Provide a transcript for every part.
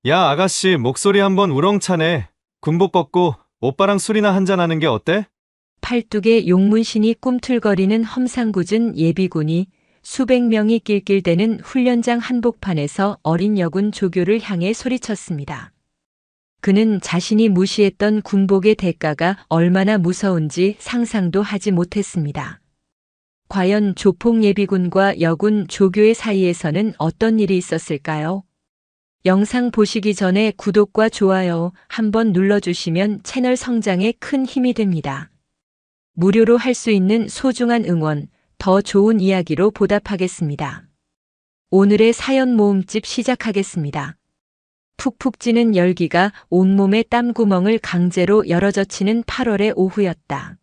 야, 아가씨, 목소리 한번 우렁차네. 군복 벗고 오빠랑 술이나 한잔하는 게 어때? 팔뚝에 용문신이 꿈틀거리는 험상궂은 예비군이 수백 명이 낄낄대는 훈련장 한복판에서 어린 여군 조교를 향해 소리쳤습니다. 그는 자신이 무시했던 군복의 대가가 얼마나 무서운지 상상도 하지 못했습니다. 과연 조폭 예비군과 여군 조교의 사이에서는 어떤 일이 있었을까요? 영상 보시기 전에 구독과 좋아요 한번 눌러주시면 채널 성장에 큰 힘이 됩니다. 무료로 할 수 있는 소중한 응원, 더 좋은 이야기로 보답하겠습니다. 오늘의 사연 모음집 시작하겠습니다. 푹푹 찌는 열기가 온몸의 땀구멍을 강제로 열어젖히는 8월의 오후였다.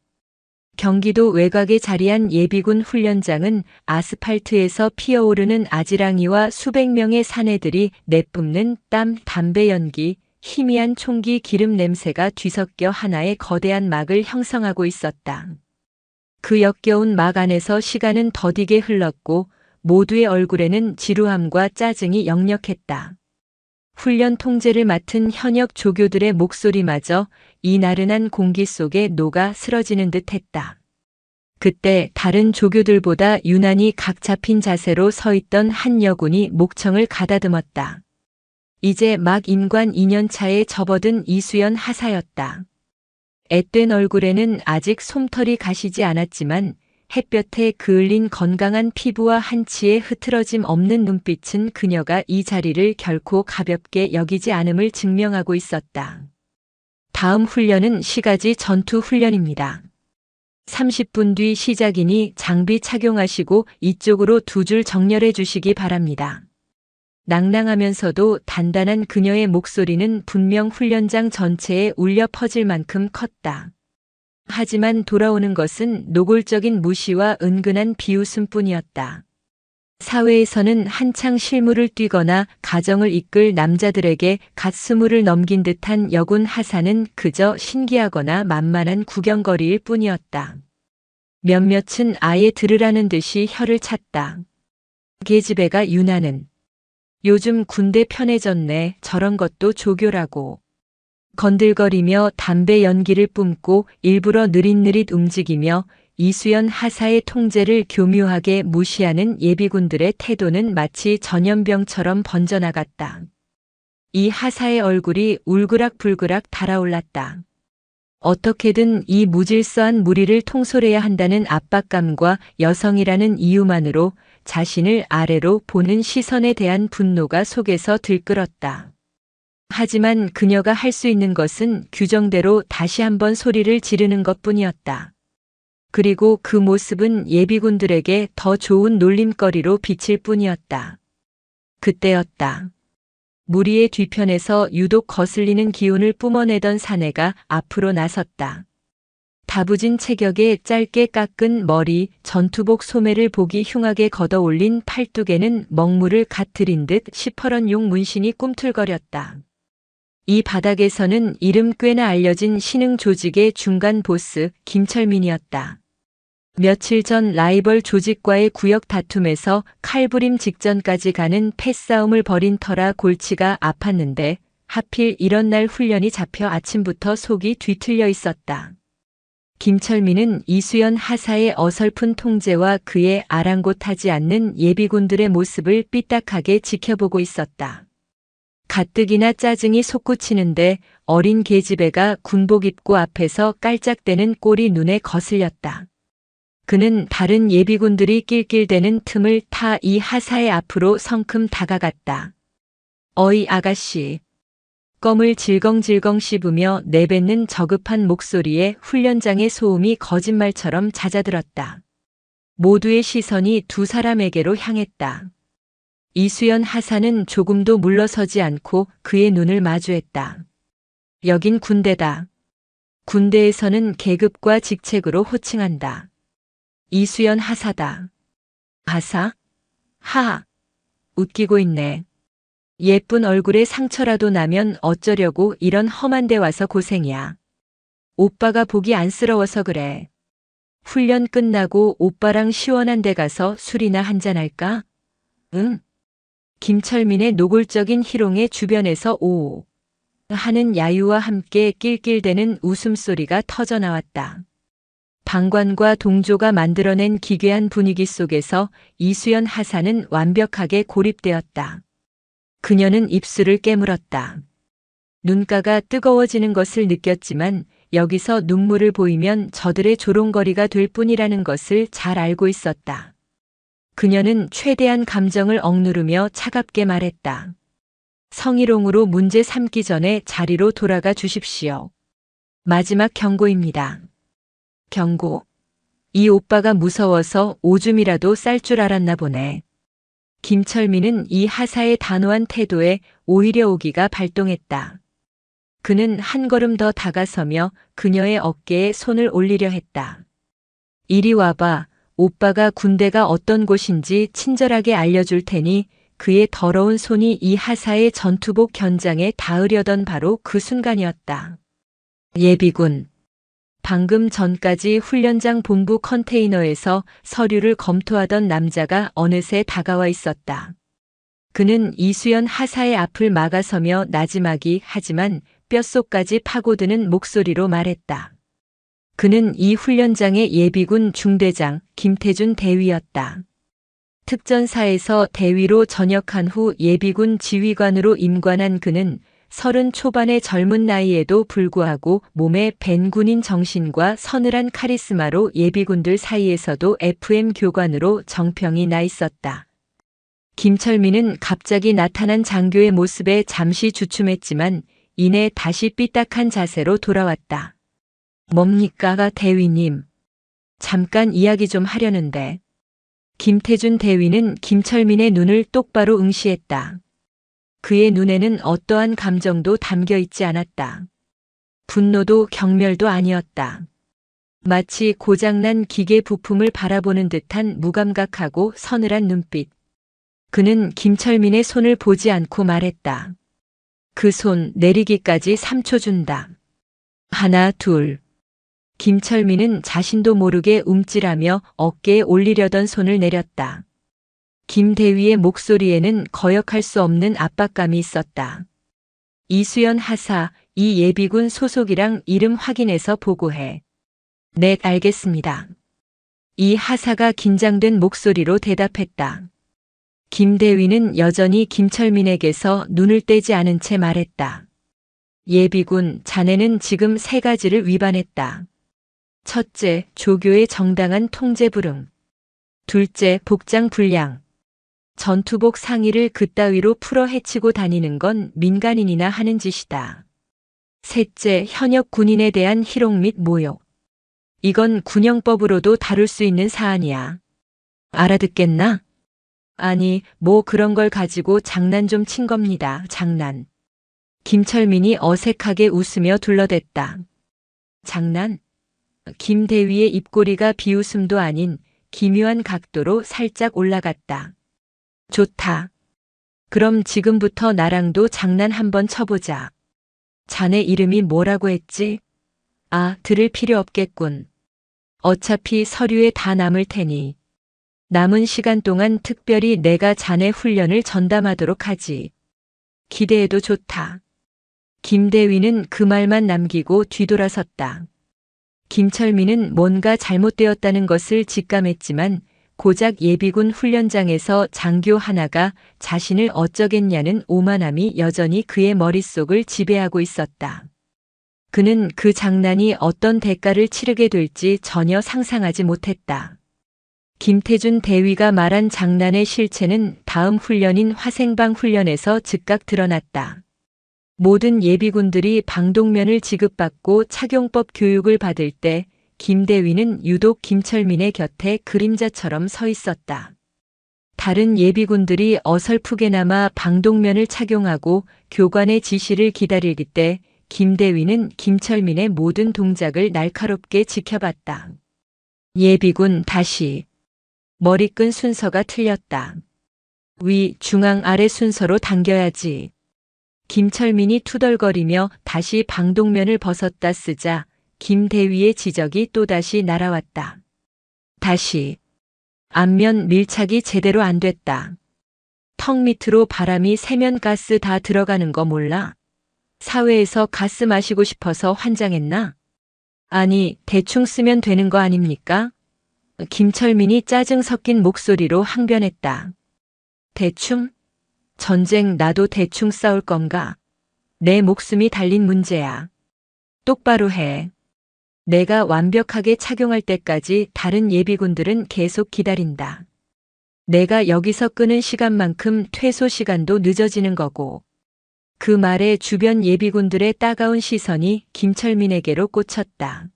경기도 외곽에 자리한 예비군 훈련장은 아스팔트에서 피어오르는 아지랑이와 수백 명의 사내들이 내뿜는 땀, 담배 연기, 희미한 총기 기름 냄새가 뒤섞여 하나의 거대한 막을 형성하고 있었다. 그 역겨운 막 안에서 시간은 더디게 흘렀고 모두의 얼굴에는 지루함과 짜증이 역력했다. 훈련 통제를 맡은 현역 조교들의 목소리마저 이 나른한 공기 속에 녹아 쓰러지는 듯 했다. 그때 다른 조교들보다 유난히 각 잡힌 자세로 서 있던 한 여군이 목청을 가다듬었다. 이제 막 임관 2년차에 접어든 이수연 하사였다. 앳된 얼굴에는 아직 솜털이 가시지 않았지만 햇볕에 그을린 건강한 피부와 한치의 흐트러짐 없는 눈빛은 그녀가 이 자리를 결코 가볍게 여기지 않음을 증명하고 있었다. 다음 훈련은 시가지 전투 훈련입니다. 30분 뒤 시작이니 장비 착용하시고 이쪽으로 두 줄 정렬해 주시기 바랍니다. 낭낭하면서도 단단한 그녀의 목소리는 분명 훈련장 전체에 울려 퍼질 만큼 컸다. 하지만 돌아오는 것은 노골적인 무시와 은근한 비웃음뿐이었다. 사회에서는 한창 실무를 뛰거나 가정을 이끌 남자들에게 갓 스물을 넘긴 듯한 여군 하사는 그저 신기하거나 만만한 구경거리일 뿐이었다. 몇몇은 아예 들으라는 듯이 혀를 찼다. 계집애가 윤하는 요즘 군대 편해졌네. 저런 것도 조교라고. 건들거리며 담배 연기를 뿜고 일부러 느릿느릿 움직이며 이수연 하사의 통제를 교묘하게 무시하는 예비군들의 태도는 마치 전염병처럼 번져나갔다. 이 하사의 얼굴이 울그락불그락 달아올랐다. 어떻게든 이 무질서한 무리를 통솔해야 한다는 압박감과 여성이라는 이유만으로 자신을 아래로 보는 시선에 대한 분노가 속에서 들끓었다. 하지만 그녀가 할 수 있는 것은 규정대로 다시 한번 소리를 지르는 것뿐이었다. 그리고 그 모습은 예비군들에게 더 좋은 놀림거리로 비칠 뿐이었다. 그때였다. 무리의 뒤편에서 유독 거슬리는 기운을 뿜어내던 사내가 앞으로 나섰다. 다부진 체격에 짧게 깎은 머리, 전투복 소매를 보기 흉하게 걷어올린 팔뚝에는 먹물을 갓 들인 듯 시퍼런 용 문신이 꿈틀거렸다. 이 바닥에서는 이름 꽤나 알려진 신흥 조직의 중간 보스 김철민이었다. 며칠 전 라이벌 조직과의 구역 다툼에서 칼부림 직전까지 가는 패싸움을 벌인 터라 골치가 아팠는데 하필 이런 날 훈련이 잡혀 아침부터 속이 뒤틀려 있었다. 김철민은 이수연 하사의 어설픈 통제와 그의 아랑곳하지 않는 예비군들의 모습을 삐딱하게 지켜보고 있었다. 가뜩이나 짜증이 솟구치는데 어린 계집애가 군복 입고 앞에서 깔짝대는 꼴이 눈에 거슬렸다. 그는 다른 예비군들이 낄낄대는 틈을 타 이 하사의 앞으로 성큼 다가갔다. 어이 아가씨. 껌을 질겅질겅 씹으며 내뱉는 저급한 목소리에 훈련장의 소음이 거짓말처럼 잦아들었다. 모두의 시선이 두 사람에게로 향했다. 이수연 하사는 조금도 물러서지 않고 그의 눈을 마주했다. 여긴 군대다. 군대에서는 계급과 직책으로 호칭한다. 이수연 하사다. 하사? 하하. 웃기고 있네. 예쁜 얼굴에 상처라도 나면 어쩌려고 이런 험한 데 와서 고생이야. 오빠가 보기 안쓰러워서 그래. 훈련 끝나고 오빠랑 시원한 데 가서 술이나 한잔할까? 응. 김철민의 노골적인 희롱의 주변에서 오 하는 야유와 함께 낄낄대는 웃음소리가 터져나왔다. 방관과 동조가 만들어낸 기괴한 분위기 속에서 이수연 하사는 완벽하게 고립되었다. 그녀는 입술을 깨물었다. 눈가가 뜨거워지는 것을 느꼈지만 여기서 눈물을 보이면 저들의 조롱거리가 될 뿐이라는 것을 잘 알고 있었다. 그녀는 최대한 감정을 억누르며 차갑게 말했다. 성희롱으로 문제 삼기 전에 자리로 돌아가 주십시오. 마지막 경고입니다. 경고. 이 오빠가 무서워서 오줌이라도 쌀 줄 알았나 보네. 김철민은 이 하사의 단호한 태도에 오히려 오기가 발동했다. 그는 한 걸음 더 다가서며 그녀의 어깨에 손을 올리려 했다. 이리 와봐. 오빠가 군대가 어떤 곳인지 친절하게 알려줄 테니 그의 더러운 손이 이 하사의 전투복 견장에 닿으려던 바로 그 순간이었다. 예비군. 방금 전까지 훈련장 본부 컨테이너에서 서류를 검토하던 남자가 어느새 다가와 있었다. 그는 이수연 하사의 앞을 막아서며 나지막이 하지만 뼛속까지 파고드는 목소리로 말했다. 그는 이 훈련장의 예비군 중대장 김태준 대위였다. 특전사에서 대위로 전역한 후 예비군 지휘관으로 임관한 그는 30 초반의 젊은 나이에도 불구하고 몸에 밴 군인 정신과 서늘한 카리스마로 예비군들 사이에서도 FM 교관으로 정평이 나 있었다. 김철민은 갑자기 나타난 장교의 모습에 잠시 주춤했지만 이내 다시 삐딱한 자세로 돌아왔다. 뭡니까, 대위님? 잠깐 이야기 좀 하려는데. 김태준 대위는 김철민의 눈을 똑바로 응시했다. 그의 눈에는 어떠한 감정도 담겨 있지 않았다. 분노도 경멸도 아니었다. 마치 고장난 기계 부품을 바라보는 듯한 무감각하고 서늘한 눈빛. 그는 김철민의 손을 보지 않고 말했다. 그 손 내리기까지 3초 준다. 하나, 둘. 김철민은 자신도 모르게 움찔하며 어깨에 올리려던 손을 내렸다. 김 대위의 목소리에는 거역할 수 없는 압박감이 있었다. 이수연 하사, 이 예비군 소속이랑 이름 확인해서 보고해. 네, 알겠습니다. 이 하사가 긴장된 목소리로 대답했다. 김 대위는 여전히 김철민에게서 눈을 떼지 않은 채 말했다. 예비군, 자네는 지금 3가지를 위반했다. 첫째, 조교의 정당한 통제 불응. 둘째, 복장 불량. 전투복 상의를 그따위로 풀어 헤치고 다니는 건 민간인이나 하는 짓이다. 셋째, 현역 군인에 대한 희롱 및 모욕. 이건 군형법으로도 다룰 수 있는 사안이야. 알아듣겠나? 아니, 뭐 그런 걸 가지고 장난 좀 친 겁니다. 장난. 김철민이 어색하게 웃으며 둘러댔다. 장난? 김 대위의 입꼬리가 비웃음도 아닌 기묘한 각도로 살짝 올라갔다. 좋다. 그럼 지금부터 나랑도 장난 한번 쳐보자. 자네 이름이 뭐라고 했지? 아, 들을 필요 없겠군. 어차피 서류에 다 남을 테니. 남은 시간 동안 특별히 내가 자네 훈련을 전담하도록 하지. 기대해도 좋다. 김 대위는 그 말만 남기고 뒤돌아섰다. 김철민은 뭔가 잘못되었다는 것을 직감했지만 고작 예비군 훈련장에서 장교 하나가 자신을 어쩌겠냐는 오만함이 여전히 그의 머릿속을 지배하고 있었다. 그는 그 장난이 어떤 대가를 치르게 될지 전혀 상상하지 못했다. 김태준 대위가 말한 장난의 실체는 다음 훈련인 화생방 훈련에서 즉각 드러났다. 모든 예비군들이 방독면을 지급받고 착용법 교육을 받을 때 김 대위는 유독 김철민의 곁에 그림자처럼 서 있었다. 다른 예비군들이 어설프게나마 방독면을 착용하고 교관의 지시를 기다릴 때 김 대위는 김철민의 모든 동작을 날카롭게 지켜봤다. 예비군 다시. 머리끈 순서가 틀렸다. 위, 중앙, 아래 순서로 당겨야지. 김철민이 투덜거리며 다시 방독면을 벗었다 쓰자 김 대위의 지적이 또다시 날아왔다. 다시. 앞면 밀착이 제대로 안 됐다. 턱 밑으로 바람이 새면 가스 다 들어가는 거 몰라? 사회에서 가스 마시고 싶어서 환장했나? 아니, 대충 쓰면 되는 거 아닙니까? 김철민이 짜증 섞인 목소리로 항변했다. 대충? 전쟁 나도 대충 싸울 건가? 내 목숨이 달린 문제야. 똑바로 해. 내가 완벽하게 착용할 때까지 다른 예비군들은 계속 기다린다. 내가 여기서 끄는 시간만큼 퇴소 시간도 늦어지는 거고. 그 말에 주변 예비군들의 따가운 시선이 김철민에게로 꽂혔다.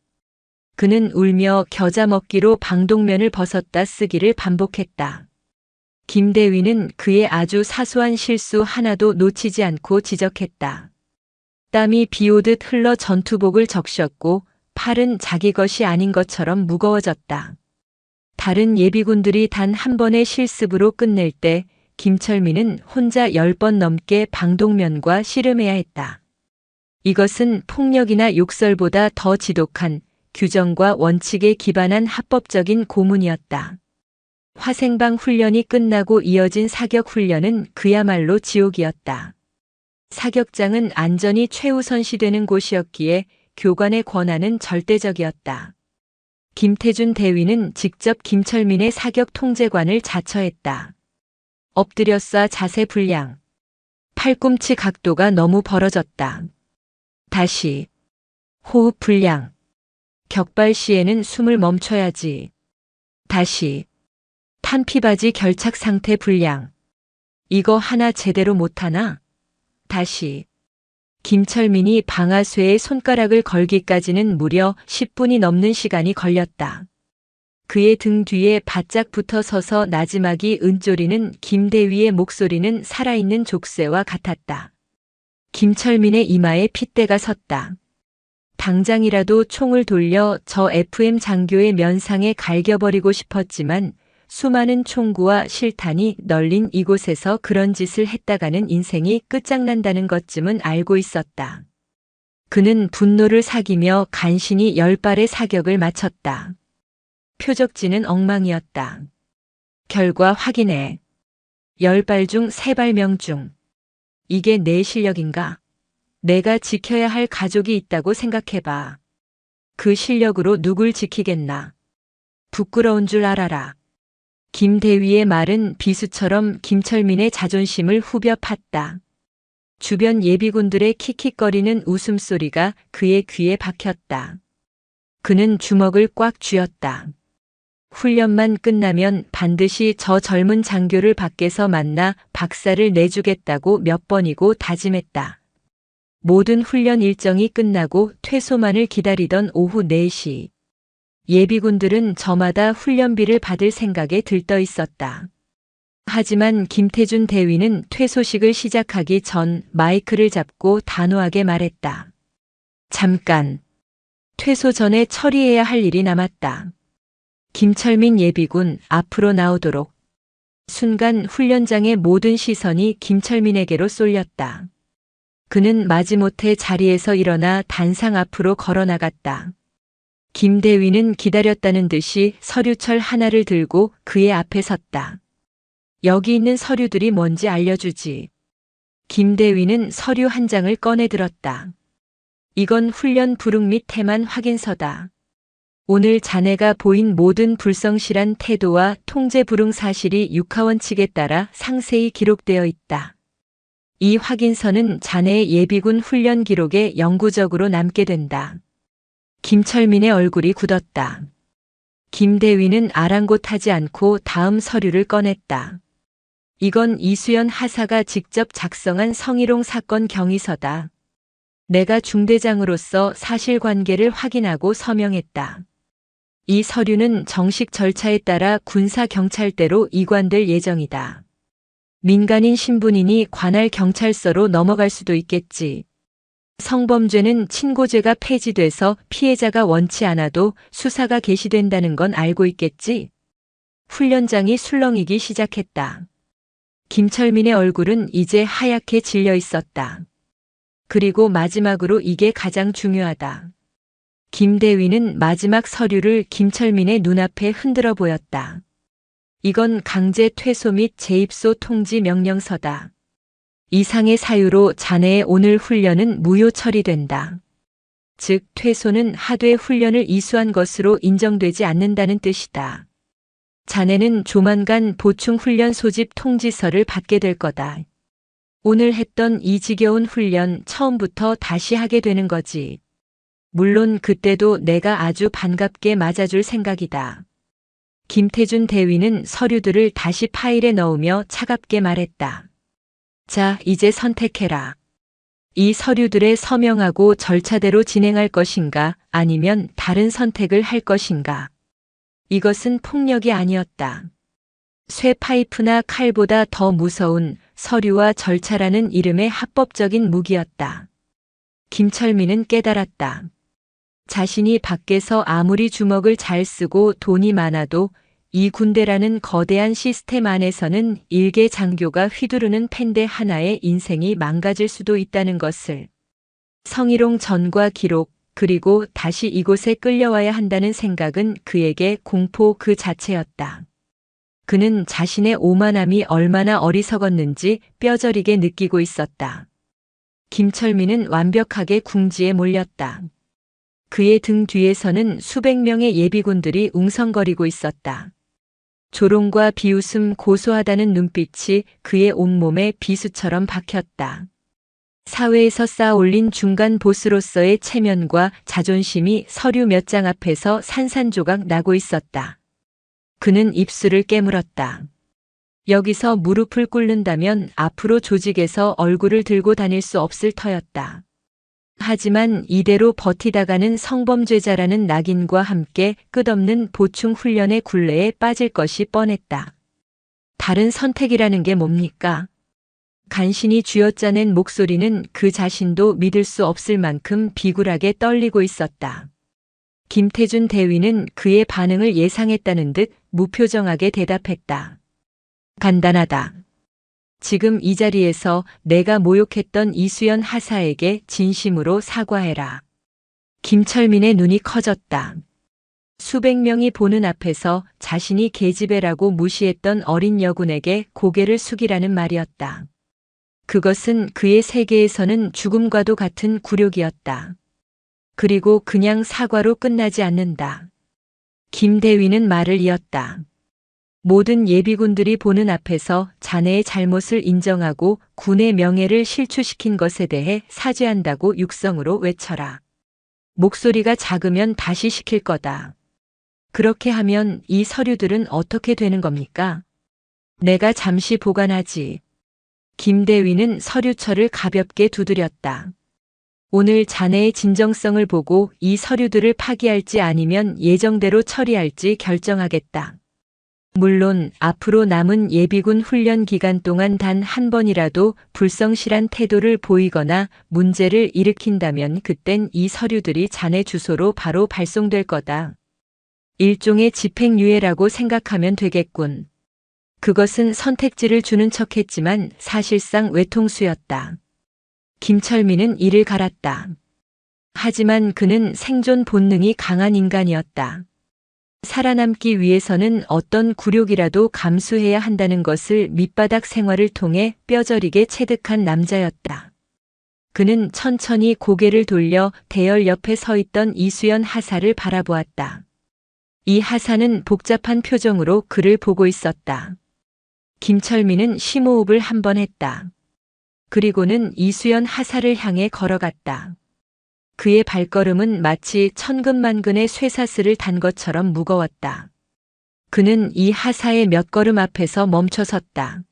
그는 울며 겨자 먹기로 방독면을 벗었다 쓰기를 반복했다. 김대위는 그의 아주 사소한 실수 하나도 놓치지 않고 지적했다. 땀이 비오듯 흘러 전투복을 적셨고 팔은 자기 것이 아닌 것처럼 무거워졌다. 다른 예비군들이 단 한 번의 실습으로 끝낼 때 김철민은 혼자 10번 넘게 방독면과 씨름해야 했다. 이것은 폭력이나 욕설보다 더 지독한 규정과 원칙에 기반한 합법적인 고문이었다. 화생방 훈련이 끝나고 이어진 사격 훈련은 그야말로 지옥이었다. 사격장은 안전이 최우선시되는 곳이었기에 교관의 권한은 절대적이었다. 김태준 대위는 직접 김철민의 사격 통제관을 자처했다. 엎드려 쏴 자세 불량. 팔꿈치 각도가 너무 벌어졌다. 다시. 호흡 불량. 격발 시에는 숨을 멈춰야지. 다시. 탄피바지 결착 상태 불량. 이거 하나 제대로 못하나? 다시. 김철민이 방아쇠에 손가락을 걸기까지는 무려 10분이 넘는 시간이 걸렸다. 그의 등 뒤에 바짝 붙어 서서 나지막이 은조리는 김대위의 목소리는 살아있는 족쇄와 같았다. 김철민의 이마에 핏대가 섰다. 당장이라도 총을 돌려 저 FM 장교의 면상에 갈겨버리고 싶었지만 수많은 총구와 실탄이 널린 이곳에서 그런 짓을 했다가는 인생이 끝장난다는 것쯤은 알고 있었다. 그는 분노를 사기며 간신히 10발의 사격을 마쳤다. 표적지는 엉망이었다. 결과 확인해. 10발 중 3발 명중. 이게 내 실력인가? 내가 지켜야 할 가족이 있다고 생각해봐. 그 실력으로 누굴 지키겠나? 부끄러운 줄 알아라. 김대위의 말은 비수처럼 김철민의 자존심을 후벼 팠다. 주변 예비군들의 킥킥거리는 웃음소리가 그의 귀에 박혔다. 그는 주먹을 꽉 쥐었다. 훈련만 끝나면 반드시 저 젊은 장교를 밖에서 만나 박살을 내주겠다고 몇 번이고 다짐했다. 모든 훈련 일정이 끝나고 퇴소만을 기다리던 오후 4시. 예비군들은 저마다 훈련비를 받을 생각에 들떠 있었다. 하지만 김태준 대위는 퇴소식을 시작하기 전 마이크를 잡고 단호하게 말했다. 잠깐. 퇴소 전에 처리해야 할 일이 남았다. 김철민 예비군 앞으로 나오도록. 순간 훈련장의 모든 시선이 김철민에게로 쏠렸다. 그는 마지못해 자리에서 일어나 단상 앞으로 걸어나갔다. 김대위는 기다렸다는 듯이 서류철 하나를 들고 그의 앞에 섰다. 여기 있는 서류들이 뭔지 알려주지. 김대위는 서류 한 장을 꺼내 들었다. 이건 훈련 부록 및 태만 확인서다. 오늘 자네가 보인 모든 불성실한 태도와 통제 불응 사실이 육하원 측에 따라 상세히 기록되어 있다. 이 확인서는 자네의 예비군 훈련 기록에 영구적으로 남게 된다. 김철민의 얼굴이 굳었다. 김대위는 아랑곳하지 않고 다음 서류를 꺼냈다. 이건 이수연 하사가 직접 작성한 성희롱 사건 경위서다. 내가 중대장으로서 사실관계를 확인하고 서명했다. 이 서류는 정식 절차에 따라 군사경찰대로 이관될 예정이다. 민간인 신분이니 관할 경찰서로 넘어갈 수도 있겠지. 성범죄는 친고죄가 폐지돼서 피해자가 원치 않아도 수사가 개시된다는 건 알고 있겠지? 훈련장이 술렁이기 시작했다. 김철민의 얼굴은 이제 하얗게 질려 있었다. 그리고 마지막으로 이게 가장 중요하다. 김대위는 마지막 서류를 김철민의 눈앞에 흔들어 보였다. 이건 강제 퇴소 및 재입소 통지 명령서다. 이상의 사유로 자네의 오늘 훈련은 무효 처리된다. 즉, 퇴소는 하되 훈련을 이수한 것으로 인정되지 않는다는 뜻이다. 자네는 조만간 보충 훈련 소집 통지서를 받게 될 거다. 오늘 했던 이 지겨운 훈련 처음부터 다시 하게 되는 거지. 물론 그때도 내가 아주 반갑게 맞아줄 생각이다. 김태준 대위는 서류들을 다시 파일에 넣으며 차갑게 말했다. 자, 이제 선택해라. 이 서류들에 서명하고 절차대로 진행할 것인가, 아니면 다른 선택을 할 것인가. 이것은 폭력이 아니었다. 쇠 파이프나 칼보다 더 무서운 서류와 절차라는 이름의 합법적인 무기였다. 김철민은 깨달았다. 자신이 밖에서 아무리 주먹을 잘 쓰고 돈이 많아도 이 군대라는 거대한 시스템 안에서는 일개 장교가 휘두르는 펜대 하나의 인생이 망가질 수도 있다는 것을. 성희롱 전과 기록, 그리고 다시 이곳에 끌려와야 한다는 생각은 그에게 공포 그 자체였다. 그는 자신의 오만함이 얼마나 어리석었는지 뼈저리게 느끼고 있었다. 김철민은 완벽하게 궁지에 몰렸다. 그의 등 뒤에서는 수백 명의 예비군들이 웅성거리고 있었다. 조롱과 비웃음, 고소하다는 눈빛이 그의 온몸에 비수처럼 박혔다. 사회에서 쌓아올린 중간 보스로서의 체면과 자존심이 서류 몇 장 앞에서 산산조각 나고 있었다. 그는 입술을 깨물었다. 여기서 무릎을 꿇는다면 앞으로 조직에서 얼굴을 들고 다닐 수 없을 터였다. 하지만 이대로 버티다가는 성범죄자라는 낙인과 함께 끝없는 보충 훈련의 굴레에 빠질 것이 뻔했다. 다른 선택이라는 게 뭡니까? 간신히 쥐어짜낸 목소리는 그 자신도 믿을 수 없을 만큼 비굴하게 떨리고 있었다. 김태준 대위는 그의 반응을 예상했다는 듯 무표정하게 대답했다. 간단하다. 지금 이 자리에서 내가 모욕했던 이수연 하사에게 진심으로 사과해라. 김철민의 눈이 커졌다. 수백 명이 보는 앞에서 자신이 계집애라고 무시했던 어린 여군에게 고개를 숙이라는 말이었다. 그것은 그의 세계에서는 죽음과도 같은 굴욕이었다. 그리고 그냥 사과로 끝나지 않는다. 김 대위는 말을 이었다. 모든 예비군들이 보는 앞에서 자네의 잘못을 인정하고 군의 명예를 실추시킨 것에 대해 사죄한다고 육성으로 외쳐라. 목소리가 작으면 다시 시킬 거다. 그렇게 하면 이 서류들은 어떻게 되는 겁니까? 내가 잠시 보관하지. 김 대위는 서류철을 가볍게 두드렸다. 오늘 자네의 진정성을 보고 이 서류들을 파기할지 아니면 예정대로 처리할지 결정하겠다. 물론 앞으로 남은 예비군 훈련 기간 동안 단 한 번이라도 불성실한 태도를 보이거나 문제를 일으킨다면 그땐 이 서류들이 자네 주소로 바로 발송될 거다. 일종의 집행유예라고 생각하면 되겠군. 그것은 선택지를 주는 척했지만 사실상 외통수였다. 김철민은 이를 갈았다. 하지만 그는 생존 본능이 강한 인간이었다. 살아남기 위해서는 어떤 굴욕이라도 감수해야 한다는 것을 밑바닥 생활을 통해 뼈저리게 체득한 남자였다. 그는 천천히 고개를 돌려 대열 옆에 서 있던 이수연 하사를 바라보았다. 이 하사는 복잡한 표정으로 그를 보고 있었다. 김철민은 심호흡을 한 번 했다. 그리고는 이수연 하사를 향해 걸어갔다. 그의 발걸음은 마치 천근만근의 쇠사슬을 단 것처럼 무거웠다. 그는 이 하사의 몇 걸음 앞에서 멈춰섰다.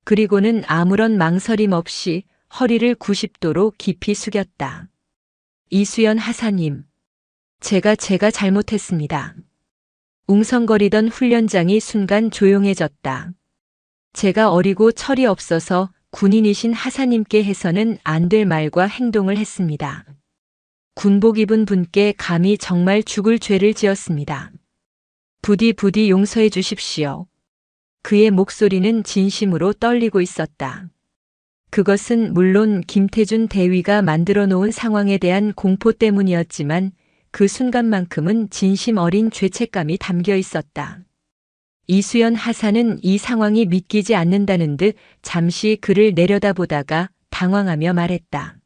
그리고는 아무런 망설임 없이 허리를 90도로 깊이 숙였다. 이수연 하사님, 제가 잘못했습니다. 웅성거리던 훈련장이 순간 조용해졌다. 제가 어리고 철이 없어서 군인이신 하사님께 해서는 안 될 말과 행동을 했습니다. 군복 입은 분께 감히 정말 죽을 죄를 지었습니다. 부디 용서해 주십시오. 그의 목소리는 진심으로 떨리고 있었다. 그것은 물론 김태준 대위가 만들어 놓은 상황에 대한 공포 때문이었지만 그 순간만큼은 진심 어린 죄책감이 담겨 있었다. 이수연 하사는 이 상황이 믿기지 않는다는 듯 잠시 그를 내려다보다가 당황하며 말했다.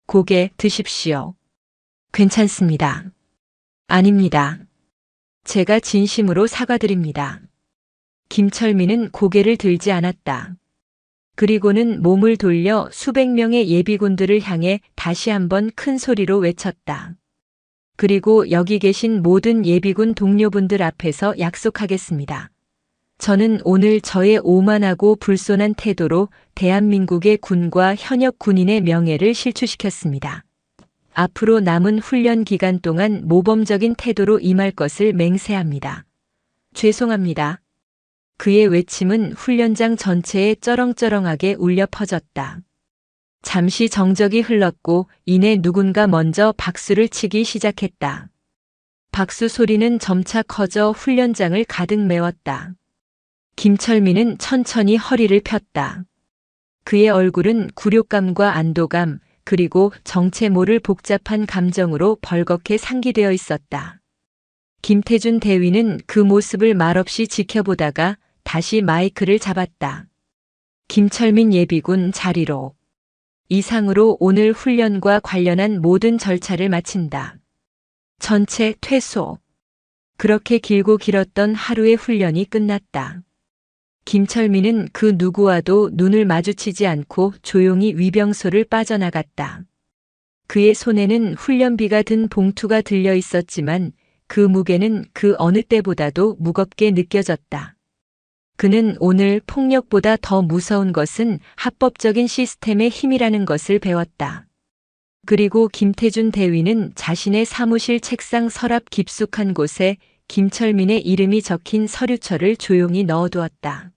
고개 드십시오. 괜찮습니다. 아닙니다. 제가 진심으로 사과드립니다. 김철민은 고개를 들지 않았다. 그리고는 몸을 돌려 수백 명의 예비군들을 향해 다시 한번 큰 소리로 외쳤다. 그리고 여기 계신 모든 예비군 동료분들 앞에서 약속하겠습니다. 저는 오늘 저의 오만하고 불손한 태도로 대한민국의 군과 현역 군인의 명예를 실추시켰습니다. 앞으로 남은 훈련 기간 동안 모범적인 태도로 임할 것을 맹세합니다. 죄송합니다. 그의 외침은 훈련장 전체에 쩌렁쩌렁하게 울려 퍼졌다. 잠시 정적이 흘렀고 이내 누군가 먼저 박수를 치기 시작했다. 박수 소리는 점차 커져 훈련장을 가득 메웠다. 김철민은 천천히 허리를 폈다. 그의 얼굴은 굴욕감과 안도감, 그리고 정체 모를 복잡한 감정으로 벌겋게 상기되어 있었다. 김태준 대위는 그 모습을 말없이 지켜보다가 다시 마이크를 잡았다. 김철민 예비군 자리로. 이상으로 오늘 훈련과 관련한 모든 절차를 마친다. 전체 퇴소. 그렇게 길고 길었던 하루의 훈련이 끝났다. 김철민은 그 누구와도 눈을 마주치지 않고 조용히 위병소를 빠져나갔다. 그의 손에는 훈련비가 든 봉투가 들려 있었지만 그 무게는 그 어느 때보다도 무겁게 느껴졌다. 그는 오늘 폭력보다 더 무서운 것은 합법적인 시스템의 힘이라는 것을 배웠다. 그리고 김태준 대위는 자신의 사무실 책상 서랍 깊숙한 곳에 김철민의 이름이 적힌 서류철을 조용히 넣어두었다.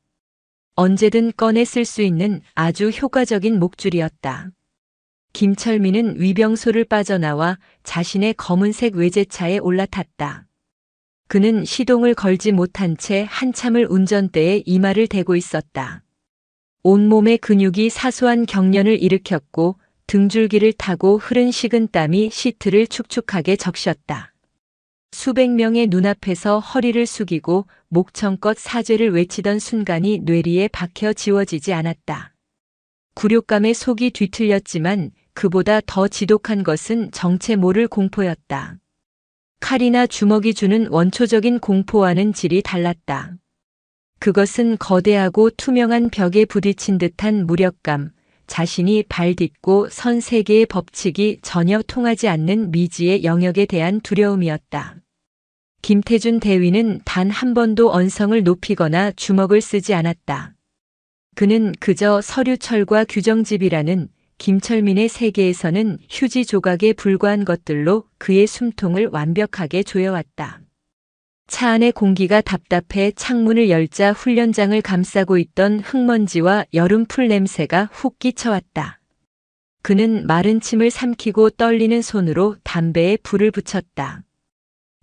언제든 꺼내 쓸 수 있는 아주 효과적인 목줄이었다. 김철민은 위병소를 빠져나와 자신의 검은색 외제차에 올라탔다. 그는 시동을 걸지 못한 채 한참을 운전대에 이마를 대고 있었다. 온몸의 근육이 사소한 경련을 일으켰고 등줄기를 타고 흐른 식은땀이 시트를 축축하게 적셨다. 수백 명의 눈앞에서 허리를 숙이고 목청껏 사죄를 외치던 순간이 뇌리에 박혀 지워지지 않았다. 굴욕감에 속이 뒤틀렸지만 그보다 더 지독한 것은 정체 모를 공포였다. 칼이나 주먹이 주는 원초적인 공포와는 질이 달랐다. 그것은 거대하고 투명한 벽에 부딪힌 듯한 무력감, 자신이 발 딛고 선 세계의 법칙이 전혀 통하지 않는 미지의 영역에 대한 두려움이었다. 김태준 대위는 단 한 번도 언성을 높이거나 주먹을 쓰지 않았다. 그는 그저 서류철과 규정집이라는 김철민의 세계에서는 휴지 조각에 불과한 것들로 그의 숨통을 완벽하게 조여왔다. 차 안의 공기가 답답해 창문을 열자 훈련장을 감싸고 있던 흙먼지와 여름 풀 냄새가 훅 끼쳐왔다. 그는 마른 침을 삼키고 떨리는 손으로 담배에 불을 붙였다.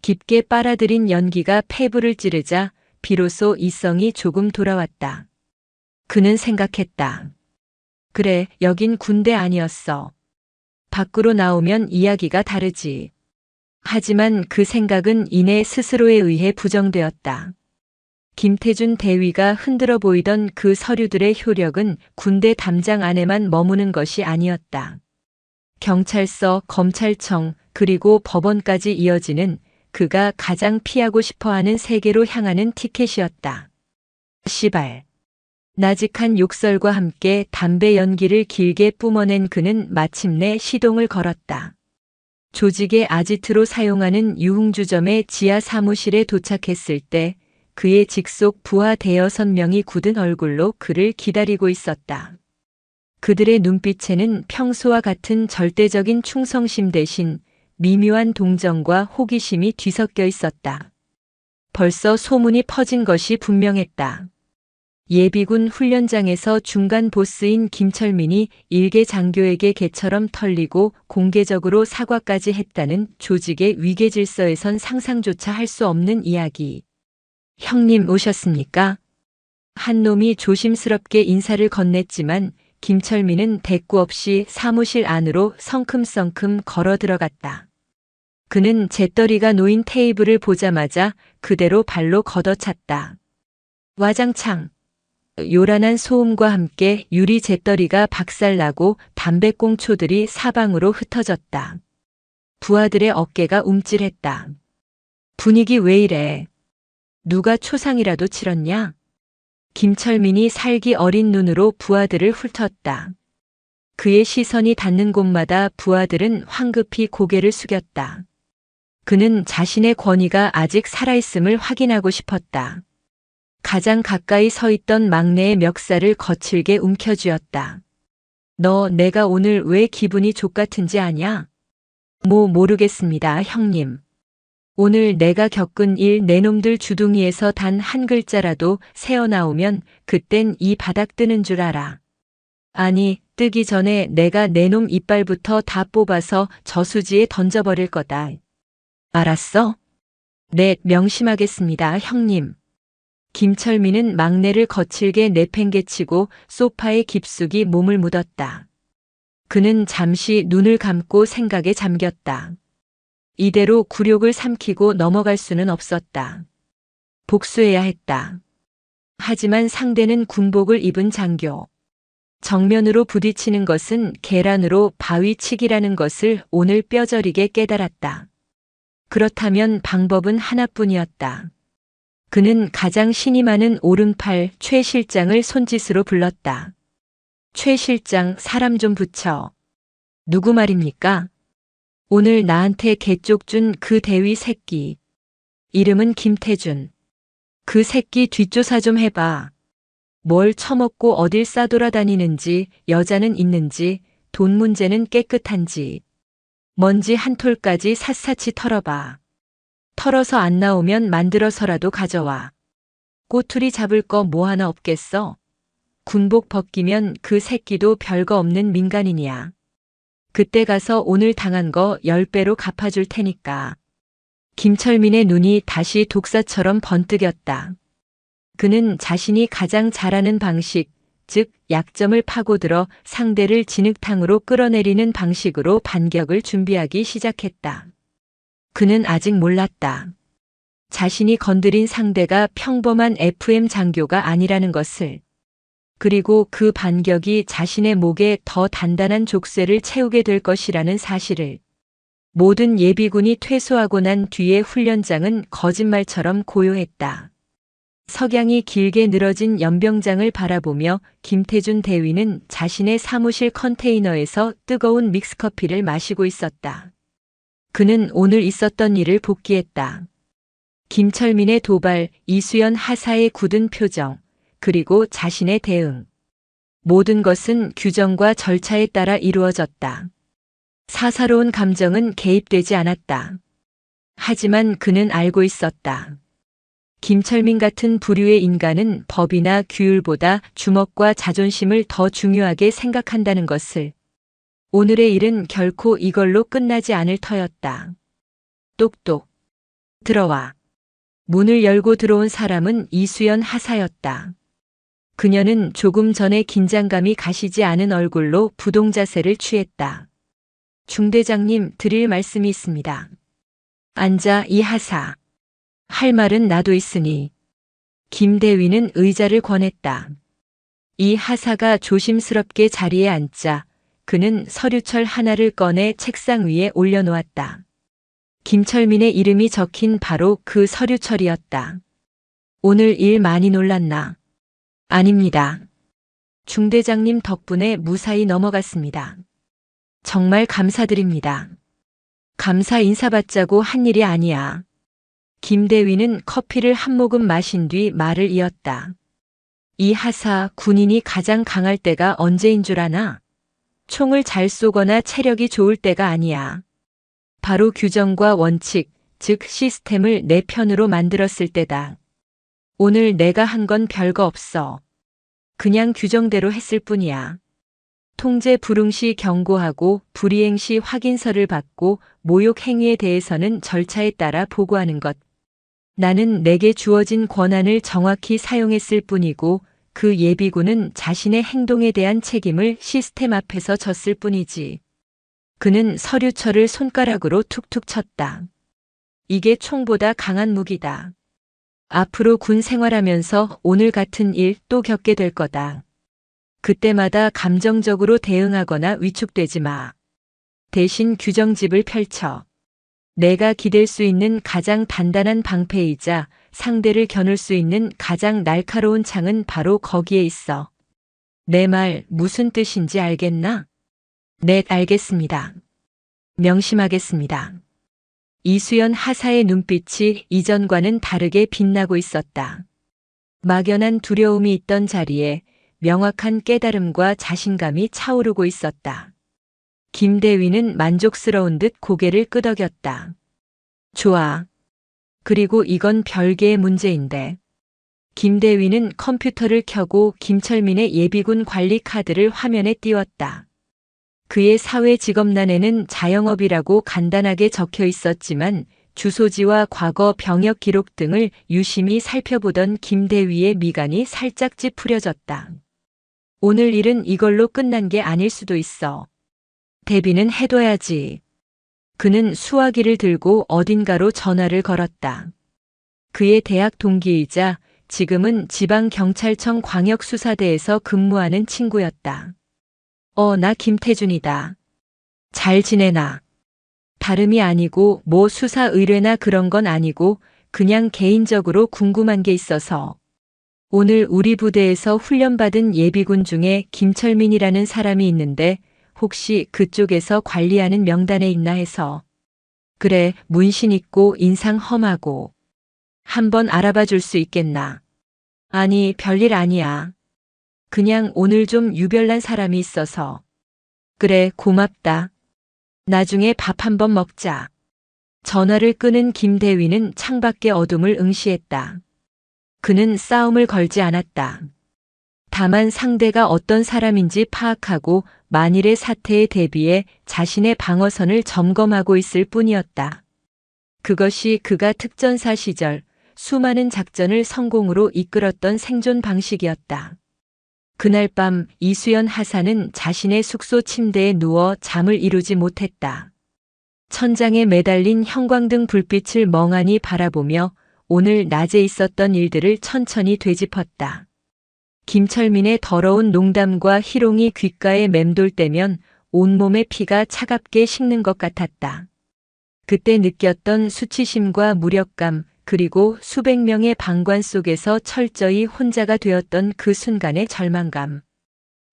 깊게 빨아들인 연기가 폐부를 찌르자 비로소 이성이 조금 돌아왔다. 그는 생각했다. 그래, 여긴 군대 아니었어. 밖으로 나오면 이야기가 다르지. 하지만 그 생각은 이내 스스로에 의해 부정되었다. 김태준 대위가 흔들어 보이던 그 서류들의 효력은 군대 담장 안에만 머무는 것이 아니었다. 경찰서, 검찰청, 그리고 법원까지 이어지는 그가 가장 피하고 싶어하는 세계로 향하는 티켓이었다. 시발. 나직한 욕설과 함께 담배 연기를 길게 뿜어낸 그는 마침내 시동을 걸었다. 조직의 아지트로 사용하는 유흥주점의 지하 사무실에 도착했을 때 그의 직속 부하 대여섯 명이 굳은 얼굴로 그를 기다리고 있었다. 그들의 눈빛에는 평소와 같은 절대적인 충성심 대신 미묘한 동정과 호기심이 뒤섞여 있었다. 벌써 소문이 퍼진 것이 분명했다. 예비군 훈련장에서 중간 보스인 김철민이 일개 장교에게 개처럼 털리고 공개적으로 사과까지 했다는 조직의 위계 질서에선 상상조차 할 수 없는 이야기. 형님 오셨습니까? 한 놈이 조심스럽게 인사를 건넸지만 김철민은 대꾸 없이 사무실 안으로 성큼성큼 걸어 들어갔다. 그는 재떨이가 놓인 테이블을 보자마자 그대로 발로 걷어찼다. 와장창. 요란한 소음과 함께 유리 잿더리가 박살나고 담배꽁초들이 사방으로 흩어졌다. 부하들의 어깨가 움찔했다. 분위기 왜 이래? 누가 초상이라도 치렀냐? 김철민이 살기 어린 눈으로 부하들을 훑었다. 그의 시선이 닿는 곳마다 부하들은 황급히 고개를 숙였다. 그는 자신의 권위가 아직 살아있음을 확인하고 싶었다. 가장 가까이 서 있던 막내의 멱살을 거칠게 움켜쥐었다. 너 내가 오늘 왜 기분이 족같은지 아냐? 모르겠습니다, 형님. 오늘 내가 겪은 일 내놈들 주둥이에서 단 한 글자라도 새어나오면 그땐 이 바닥 뜨는 줄 알아. 아니, 뜨기 전에 내가 내놈 이빨부터 다 뽑아서 저수지에 던져버릴 거다. 알았어? 네, 명심하겠습니다, 형님. 김철민은 막내를 거칠게 내팽개치고 소파에 깊숙이 몸을 묻었다. 그는 잠시 눈을 감고 생각에 잠겼다. 이대로 굴욕을 삼키고 넘어갈 수는 없었다. 복수해야 했다. 하지만 상대는 군복을 입은 장교. 정면으로 부딪히는 것은 계란으로 바위치기라는 것을 오늘 뼈저리게 깨달았다. 그렇다면 방법은 하나뿐이었다. 그는 가장 신이 많은 오른팔 최 실장을 손짓으로 불렀다. 최 실장, 사람 좀 붙여. 누구 말입니까? 오늘 나한테 개쪽 준 그 대위 새끼. 이름은 김태준. 그 새끼 뒷조사 좀 해봐. 뭘 처먹고 어딜 싸돌아다니는지, 여자는 있는지, 돈 문제는 깨끗한지. 먼지 한 톨까지 샅샅이 털어봐. 털어서 안 나오면 만들어서라도 가져와. 꼬투리 잡을 거 뭐 하나 없겠어? 군복 벗기면 그 새끼도 별거 없는 민간인이야. 그때 가서 오늘 당한 거 10배로 갚아줄 테니까. 김철민의 눈이 다시 독사처럼 번뜩였다. 그는 자신이 가장 잘하는 방식, 즉 약점을 파고들어 상대를 진흙탕으로 끌어내리는 방식으로 반격을 준비하기 시작했다. 그는 아직 몰랐다. 자신이 건드린 상대가 평범한 FM 장교가 아니라는 것을. 그리고 그 반격이 자신의 목에 더 단단한 족쇄를 채우게 될 것이라는 사실을. 모든 예비군이 퇴소하고 난 뒤에 훈련장은 거짓말처럼 고요했다. 석양이 길게 늘어진 연병장을 바라보며 김태준 대위는 자신의 사무실 컨테이너에서 뜨거운 믹스커피를 마시고 있었다. 그는 오늘 있었던 일을 복기했다. 김철민의 도발, 이수연 하사의 굳은 표정, 그리고 자신의 대응. 모든 것은 규정과 절차에 따라 이루어졌다. 사사로운 감정은 개입되지 않았다. 하지만 그는 알고 있었다. 김철민 같은 부류의 인간은 법이나 규율보다 주먹과 자존심을 더 중요하게 생각한다는 것을. 오늘의 일은 결코 이걸로 끝나지 않을 터였다. 똑똑. 들어와. 문을 열고 들어온 사람은 이수연 하사였다. 그녀는 조금 전에 긴장감이 가시지 않은 얼굴로 부동자세를 취했다. 중대장님, 드릴 말씀이 있습니다. 앉아, 이 하사. 할 말은 나도 있으니. 김대위는 의자를 권했다. 이 하사가 조심스럽게 자리에 앉자 그는 서류철 하나를 꺼내 책상 위에 올려놓았다. 김철민의 이름이 적힌 바로 그 서류철이었다. 오늘 일 많이 놀랐나? 아닙니다. 중대장님 덕분에 무사히 넘어갔습니다. 정말 감사드립니다. 감사 인사받자고 한 일이 아니야. 김대위는 커피를 한 모금 마신 뒤 말을 이었다. 이 하사, 군인이 가장 강할 때가 언제인 줄 아나? 총을 잘 쏘거나 체력이 좋을 때가 아니야. 바로 규정과 원칙, 즉 시스템을 내 편으로 만들었을 때다. 오늘 내가 한 건 별거 없어. 그냥 규정대로 했을 뿐이야. 통제 불응 시 경고하고 불이행 시 확인서를 받고 모욕 행위에 대해서는 절차에 따라 보고하는 것. 나는 내게 주어진 권한을 정확히 사용했을 뿐이고 그 예비군은 자신의 행동에 대한 책임을 시스템 앞에서 졌을 뿐이지. 그는 서류철을 손가락으로 툭툭 쳤다. 이게 총보다 강한 무기다. 앞으로 군 생활하면서 오늘 같은 일 또 겪게 될 거다. 그때마다 감정적으로 대응하거나 위축되지 마. 대신 규정집을 펼쳐. 내가 기댈 수 있는 가장 단단한 방패이자 상대를 겨눌 수 있는 가장 날카로운 창은 바로 거기에 있어. 내 말 무슨 뜻인지 알겠나? 네, 알겠습니다. 명심하겠습니다. 이수연 하사의 눈빛이 이전과는 다르게 빛나고 있었다. 막연한 두려움이 있던 자리에 명확한 깨달음과 자신감이 차오르고 있었다. 김대위는 만족스러운 듯 고개를 끄덕였다. 좋아. 그리고 이건 별개의 문제인데. 김대위는 컴퓨터를 켜고 김철민의 예비군 관리 카드를 화면에 띄웠다. 그의 사회 직업란에는 자영업이라고 간단하게 적혀 있었지만 주소지와 과거 병역 기록 등을 유심히 살펴보던 김대위의 미간이 살짝 찌푸려졌다. 오늘 일은 이걸로 끝난 게 아닐 수도 있어. 대비는 해둬야지. 그는 수화기를 들고 어딘가로 전화를 걸었다. 그의 대학 동기이자 지금은 지방경찰청 광역수사대에서 근무하는 친구였다. 나 김태준이다. 잘 지내나? 다름이 아니고 뭐 수사 의뢰나 그런 건 아니고 그냥 개인적으로 궁금한 게 있어서. 오늘 우리 부대에서 훈련받은 예비군 중에 김철민이라는 사람이 있는데 혹시 그쪽에서 관리하는 명단에 있나 해서. 그래, 문신 있고 인상 험하고. 한번 알아봐 줄 수 있겠나? 아니, 별일 아니야. 그냥 오늘 좀 유별난 사람이 있어서. 그래, 고맙다. 나중에 밥 한번 먹자. 전화를 끄는 김대위는 창밖의 어둠을 응시했다. 그는 싸움을 걸지 않았다. 다만 상대가 어떤 사람인지 파악하고 만일의 사태에 대비해 자신의 방어선을 점검하고 있을 뿐이었다. 그것이 그가 특전사 시절 수많은 작전을 성공으로 이끌었던 생존 방식이었다. 그날 밤 이수연 하사는 자신의 숙소 침대에 누워 잠을 이루지 못했다. 천장에 매달린 형광등 불빛을 멍하니 바라보며 오늘 낮에 있었던 일들을 천천히 되짚었다. 김철민의 더러운 농담과 희롱이 귓가에 맴돌 때면 온몸의 피가 차갑게 식는 것 같았다. 그때 느꼈던 수치심과 무력감, 그리고 수백 명의 방관 속에서 철저히 혼자가 되었던 그 순간의 절망감.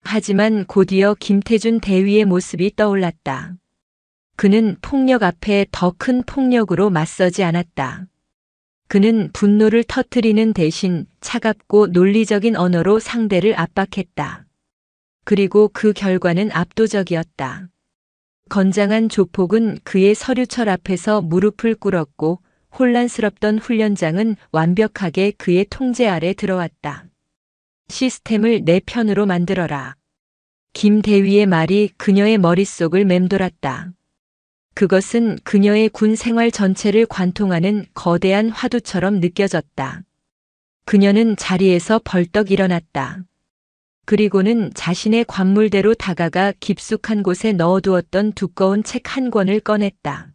하지만 곧이어 김태준 대위의 모습이 떠올랐다. 그는 폭력 앞에 더 큰 폭력으로 맞서지 않았다. 그는 분노를 터뜨리는 대신 차갑고 논리적인 언어로 상대를 압박했다. 그리고 그 결과는 압도적이었다. 건장한 조폭은 그의 서류철 앞에서 무릎을 꿇었고 혼란스럽던 훈련장은 완벽하게 그의 통제 아래 들어왔다. 시스템을 내 편으로 만들어라. 김 대위의 말이 그녀의 머릿속을 맴돌았다. 그것은 그녀의 군 생활 전체를 관통하는 거대한 화두처럼 느껴졌다. 그녀는 자리에서 벌떡 일어났다. 그리고는 자신의 관물대로 다가가 깊숙한 곳에 넣어두었던 두꺼운 책 한 권을 꺼냈다.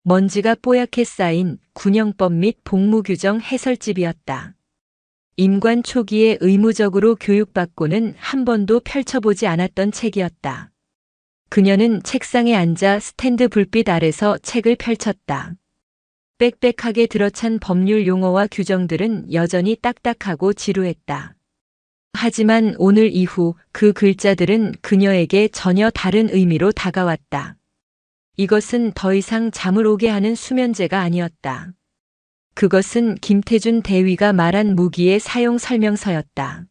먼지가 뽀얗게 쌓인 군형법 및 복무규정 해설집이었다. 임관 초기에 의무적으로 교육받고는 한 번도 펼쳐보지 않았던 책이었다. 그녀는 책상에 앉아 스탠드 불빛 아래서 책을 펼쳤다. 빽빽하게 들어찬 법률 용어와 규정들은 여전히 딱딱하고 지루했다. 하지만 오늘 이후 그 글자들은 그녀에게 전혀 다른 의미로 다가왔다. 이것은 더 이상 잠을 오게 하는 수면제가 아니었다. 그것은 김태준 대위가 말한 무기의 사용 설명서였다.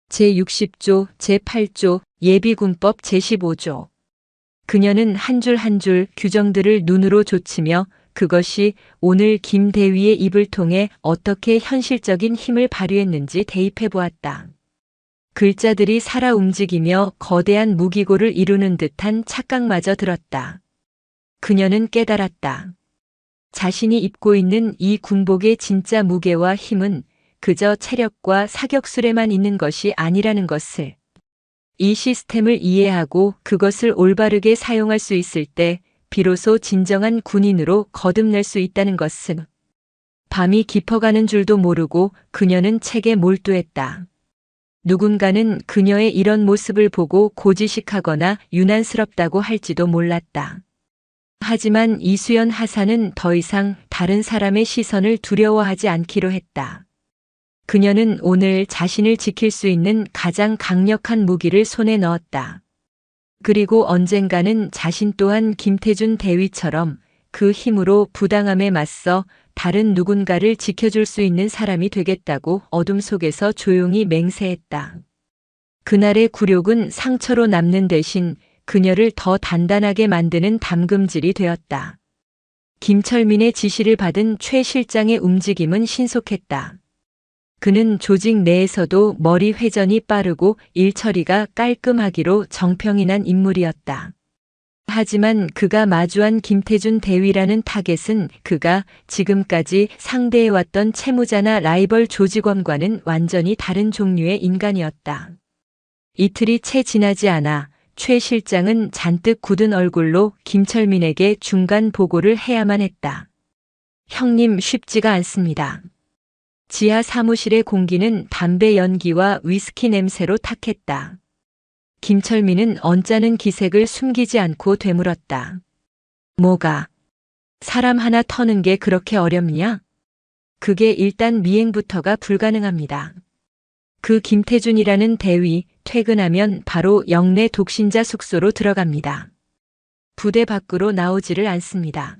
제60조, 제8조, 예비군법 제15조. 그녀는 한 줄 한 줄 규정들을 눈으로 좇으며 그것이 오늘 김 대위의 입을 통해 어떻게 현실적인 힘을 발휘했는지 대입해 보았다. 글자들이 살아 움직이며 거대한 무기고를 이루는 듯한 착각마저 들었다. 그녀는 깨달았다. 자신이 입고 있는 이 군복의 진짜 무게와 힘은 그저 체력과 사격술에만 있는 것이 아니라는 것을. 이 시스템을 이해하고 그것을 올바르게 사용할 수 있을 때 비로소 진정한 군인으로 거듭날 수 있다는 것은. 밤이 깊어가는 줄도 모르고 그녀는 책에 몰두했다. 누군가는 그녀의 이런 모습을 보고 고지식하거나 유난스럽다고 할지도 몰랐다. 하지만 이수연 하사는 더 이상 다른 사람의 시선을 두려워하지 않기로 했다. 그녀는 오늘 자신을 지킬 수 있는 가장 강력한 무기를 손에 넣었다. 그리고 언젠가는 자신 또한 김태준 대위처럼 그 힘으로 부당함에 맞서 다른 누군가를 지켜줄 수 있는 사람이 되겠다고 어둠 속에서 조용히 맹세했다. 그날의 굴욕은 상처로 남는 대신 그녀를 더 단단하게 만드는 담금질이 되었다. 김철민의 지시를 받은 최 실장의 움직임은 신속했다. 그는 조직 내에서도 머리 회전이 빠르고 일 처리가 깔끔하기로 정평이 난 인물이었다. 하지만 그가 마주한 김태준 대위라는 타겟은 그가 지금까지 상대해왔던 채무자나 라이벌 조직원과는 완전히 다른 종류의 인간이었다. 이틀이 채 지나지 않아 최 실장은 잔뜩 굳은 얼굴로 김철민에게 중간 보고를 해야만 했다. 형님, 쉽지가 않습니다. 지하 사무실의 공기는 담배 연기와 위스키 냄새로 탁했다. 김철민은 언짢은 기색을 숨기지 않고 되물었다. 뭐가? 사람 하나 터는 게 그렇게 어렵냐? 그게 일단 미행부터가 불가능합니다. 그 김태준이라는 대위, 퇴근하면 바로 영내 독신자 숙소로 들어갑니다. 부대 밖으로 나오지를 않습니다.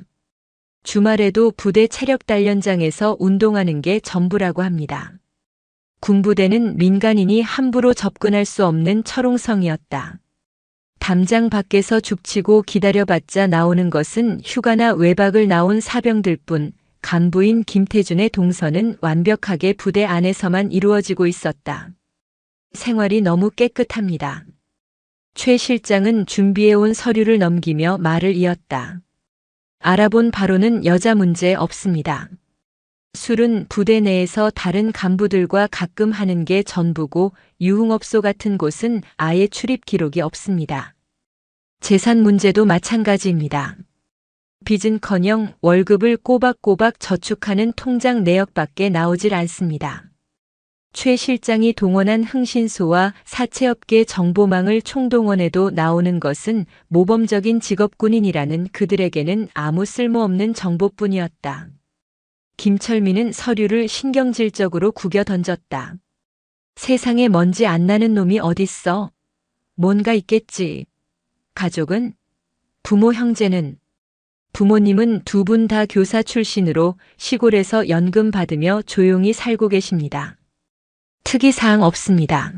주말에도 부대 체력 단련장에서 운동하는 게 전부라고 합니다. 군부대는 민간인이 함부로 접근할 수 없는 철옹성이었다. 담장 밖에서 죽치고 기다려봤자 나오는 것은 휴가나 외박을 나온 사병들 뿐, 간부인 김태준의 동선은 완벽하게 부대 안에서만 이루어지고 있었다. 생활이 너무 깨끗합니다. 최 실장은 준비해온 서류를 넘기며 말을 이었다. 알아본 바로는 여자 문제 없습니다. 술은 부대 내에서 다른 간부들과 가끔 하는 게 전부고 유흥업소 같은 곳은 아예 출입 기록이 없습니다. 재산 문제도 마찬가지입니다. 빚은커녕 월급을 꼬박꼬박 저축하는 통장 내역밖에 나오질 않습니다. 최 실장이 동원한 흥신소와 사채업계 정보망을 총동원해도 나오는 것은 모범적인 직업군인이라는 그들에게는 아무 쓸모없는 정보뿐이었다. 김철민은 서류를 신경질적으로 구겨 던졌다. 세상에 먼지 안 나는 놈이 어딨어? 뭔가 있겠지. 가족은? 부모 형제는? 부모님은 두 분 다 교사 출신으로 시골에서 연금 받으며 조용히 살고 계십니다. 특이사항 없습니다.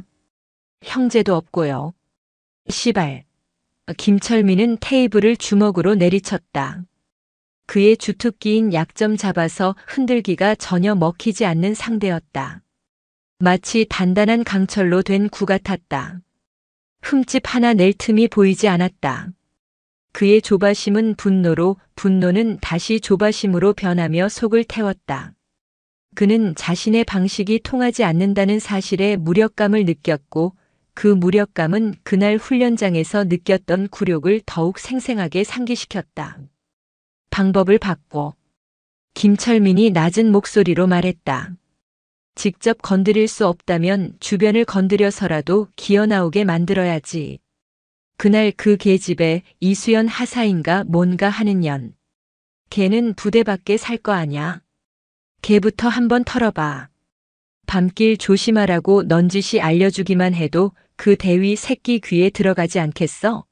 형제도 없고요. 시발. 김철민은 테이블을 주먹으로 내리쳤다. 그의 주특기인 약점 잡아서 흔들기가 전혀 먹히지 않는 상대였다. 마치 단단한 강철로 된 구 같았다. 흠집 하나 낼 틈이 보이지 않았다. 그의 조바심은 분노로, 분노는 다시 조바심으로 변하며 속을 태웠다. 그는 자신의 방식이 통하지 않는다는 사실에 무력감을 느꼈고 그 무력감은 그날 훈련장에서 느꼈던 굴욕을 더욱 생생하게 상기시켰다. 방법을 바꿔. 김철민이 낮은 목소리로 말했다. 직접 건드릴 수 없다면 주변을 건드려서라도 기어나오게 만들어야지. 그날 그 계집에 이수연 하사인가 뭔가 하는 년. 걔는 부대 밖에 살 거 아냐? 걔부터 한번 털어봐. 밤길 조심하라고 넌지시 알려주기만 해도 그 대위 새끼 귀에 들어가지 않겠어?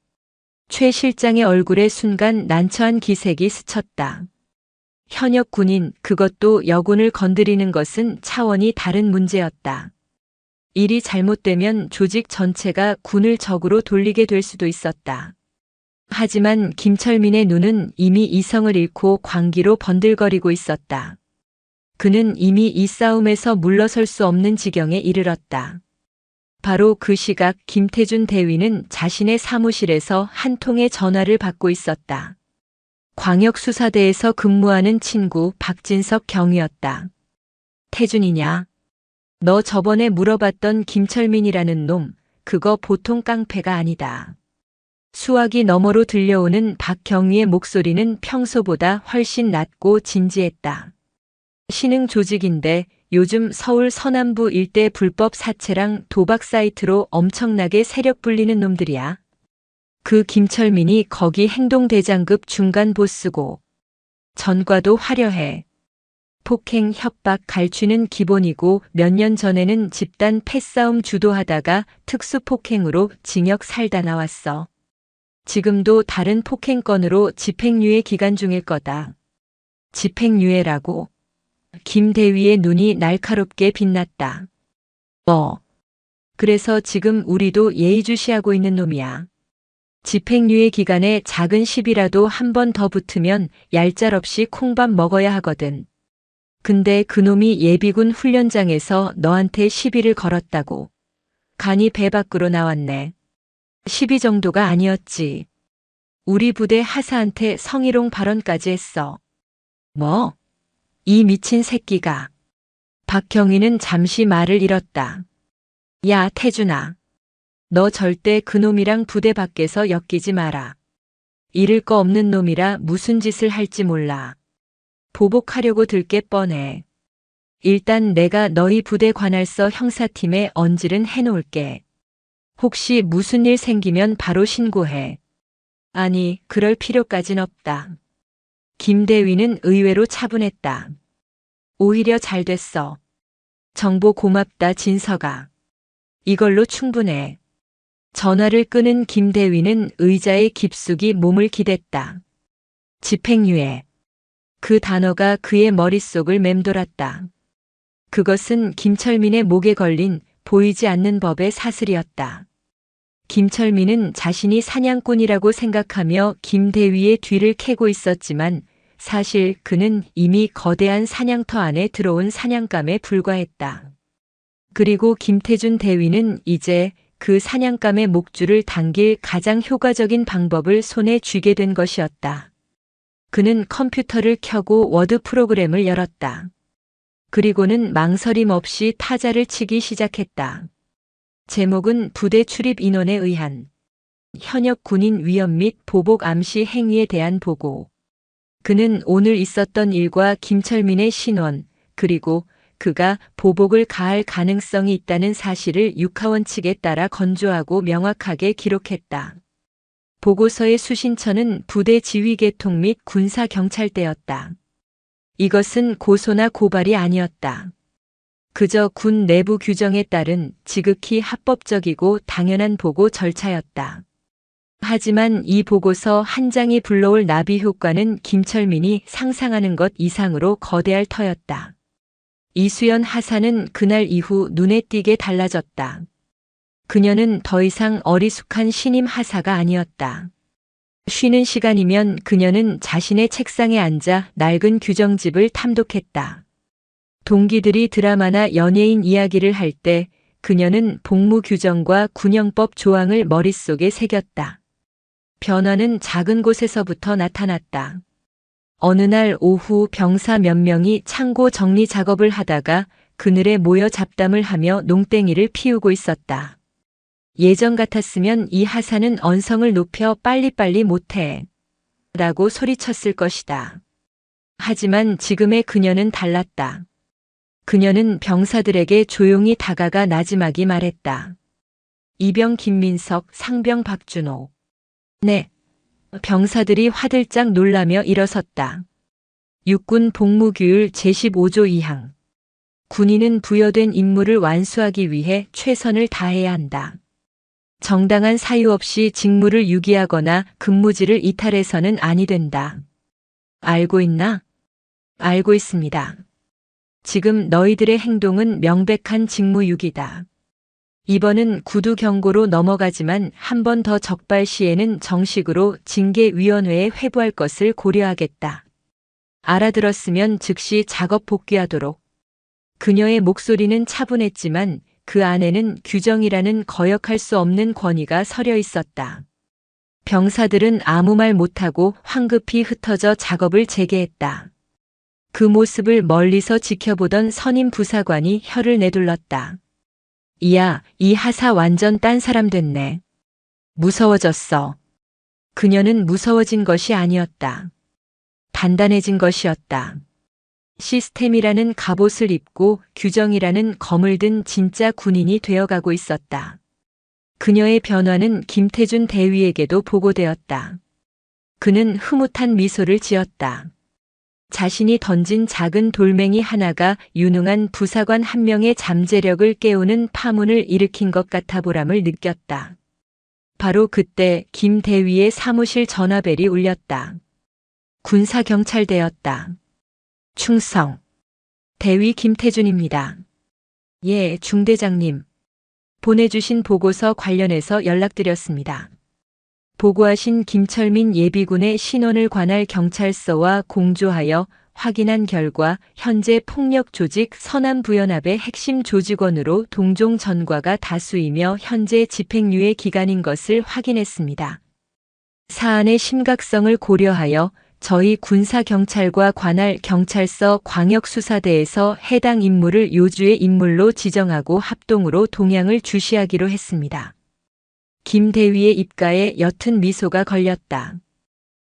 최 실장의 얼굴에 순간 난처한 기색이 스쳤다. 현역 군인, 그것도 여군을 건드리는 것은 차원이 다른 문제였다. 일이 잘못되면 조직 전체가 군을 적으로 돌리게 될 수도 있었다. 하지만 김철민의 눈은 이미 이성을 잃고 광기로 번들거리고 있었다. 그는 이미 이 싸움에서 물러설 수 없는 지경에 이르렀다. 바로 그 시각 김태준 대위는 자신의 사무실에서 한 통의 전화를 받고 있었다. 광역수사대에서 근무하는 친구 박진석 경위였다. 태준이냐? 너 저번에 물어봤던 김철민이라는 놈, 그거 보통 깡패가 아니다. 수화기 너머로 들려오는 박경위의 목소리는 평소보다 훨씬 낮고 진지했다. 신흥 조직인데 요즘 서울 서남부 일대 불법 사채랑 도박 사이트로 엄청나게 세력 불리는 놈들이야. 그 김철민이 거기 행동대장급 중간 보스고 전과도 화려해. 폭행, 협박, 갈취는 기본이고 몇 년 전에는 집단 패싸움 주도하다가 특수폭행으로 징역 살다 나왔어. 지금도 다른 폭행건으로 집행유예 기간 중일 거다. 집행유예라고? 김대위의 눈이 날카롭게 빛났다. 그래서 지금 우리도 예의주시하고 있는 놈이야. 집행유예 기간에 작은 시비라도 한 번 더 붙으면 얄짤없이 콩밥 먹어야 하거든. 근데 그놈이 예비군 훈련장에서 너한테 시비를 걸었다고. 간이 배 밖으로 나왔네. 시비 정도가 아니었지. 우리 부대 하사한테 성희롱 발언까지 했어. 뭐? 이 미친 새끼가. 박경희는 잠시 말을 잃었다. 야, 태준아. 너 절대 그놈이랑 부대 밖에서 엮이지 마라. 잃을 거 없는 놈이라 무슨 짓을 할지 몰라. 보복하려고 들 게 뻔해. 일단 내가 너희 부대 관할서 형사팀에 언질은 해놓을게. 혹시 무슨 일 생기면 바로 신고해. 아니, 그럴 필요까진 없다. 김대위는 의외로 차분했다. 오히려 잘 됐어. 정보 고맙다, 진서가. 이걸로 충분해. 전화를 끊은 김대위는 의자에 깊숙이 몸을 기댔다. 집행유예. 그 단어가 그의 머릿속을 맴돌았다. 그것은 김철민의 목에 걸린 보이지 않는 법의 사슬이었다. 김철민은 자신이 사냥꾼이라고 생각하며 김대위의 뒤를 캐고 있었지만 사실 그는 이미 거대한 사냥터 안에 들어온 사냥감에 불과했다. 그리고 김태준 대위는 이제 그 사냥감의 목줄을 당길 가장 효과적인 방법을 손에 쥐게 된 것이었다. 그는 컴퓨터를 켜고 워드 프로그램을 열었다. 그리고는 망설임 없이 타자를 치기 시작했다. 제목은 부대 출입 인원에 의한 현역 군인 위험 및 보복 암시 행위에 대한 보고. 그는 오늘 있었던 일과 김철민의 신원, 그리고 그가 보복을 가할 가능성이 있다는 사실을 육하원 측에 따라 건조하고 명확하게 기록했다. 보고서의 수신처는 부대 지휘계통 및 군사경찰대였다. 이것은 고소나 고발이 아니었다. 그저 군 내부 규정에 따른 지극히 합법적이고 당연한 보고 절차였다. 하지만 이 보고서 한 장이 불러올 나비 효과는 김철민이 상상하는 것 이상으로 거대할 터였다. 이수연 하사는 그날 이후 눈에 띄게 달라졌다. 그녀는 더 이상 어리숙한 신임 하사가 아니었다. 쉬는 시간이면 그녀는 자신의 책상에 앉아 낡은 규정집을 탐독했다. 동기들이 드라마나 연예인 이야기를 할 때 그녀는 복무 규정과 군형법 조항을 머릿속에 새겼다. 변화는 작은 곳에서부터 나타났다. 어느 날 오후 병사 몇 명이 창고 정리 작업을 하다가 그늘에 모여 잡담을 하며 농땡이를 피우고 있었다. 예전 같았으면 이 하사는 언성을 높여 빨리빨리 못해 라고 소리쳤을 것이다. 하지만 지금의 그녀는 달랐다. 그녀는 병사들에게 조용히 다가가 나지막이 말했다. 이병 김민석, 상병 박준호. 네. 병사들이 화들짝 놀라며 일어섰다. 육군 복무규율 제15조 2항. 군인은 부여된 임무를 완수하기 위해 최선을 다해야 한다. 정당한 사유 없이 직무를 유기하거나 근무지를 이탈해서는 아니 된다. 알고 있나? 알고 있습니다. 지금 너희들의 행동은 명백한 직무유기다. 이번은 구두 경고로 넘어가지만 한 번 더 적발 시에는 정식으로 징계위원회에 회부할 것을 고려하겠다. 알아들었으면 즉시 작업 복귀하도록. 그녀의 목소리는 차분했지만 그 안에는 규정이라는 거역할 수 없는 권위가 서려 있었다. 병사들은 아무 말 못하고 황급히 흩어져 작업을 재개했다. 그 모습을 멀리서 지켜보던 선임 부사관이 혀를 내둘렀다. 이야, 이 하사 완전 딴 사람 됐네. 무서워졌어. 그녀는 무서워진 것이 아니었다. 단단해진 것이었다. 시스템이라는 갑옷을 입고 규정이라는 검을 든 진짜 군인이 되어가고 있었다. 그녀의 변화는 김태준 대위에게도 보고되었다. 그는 흐뭇한 미소를 지었다. 자신이 던진 작은 돌멩이 하나가 유능한 부사관 한 명의 잠재력을 깨우는 파문을 일으킨 것 같아 보람을 느꼈다. 바로 그때 김 대위의 사무실 전화벨이 울렸다. 군사경찰대였다. 충성. 대위 김태준입니다. 예, 중대장님. 보내주신 보고서 관련해서 연락드렸습니다. 보고하신 김철민 예비군의 신원을 관할 경찰서와 공조하여 확인한 결과 현재 폭력조직 서남부연합의 핵심 조직원으로 동종 전과가 다수이며 현재 집행유예 기간인 것을 확인했습니다. 사안의 심각성을 고려하여 저희 군사경찰과 관할 경찰서 광역수사대에서 해당 인물을 요주의 인물로 지정하고 합동으로 동향을 주시하기로 했습니다. 김 대위의 입가에 옅은 미소가 걸렸다.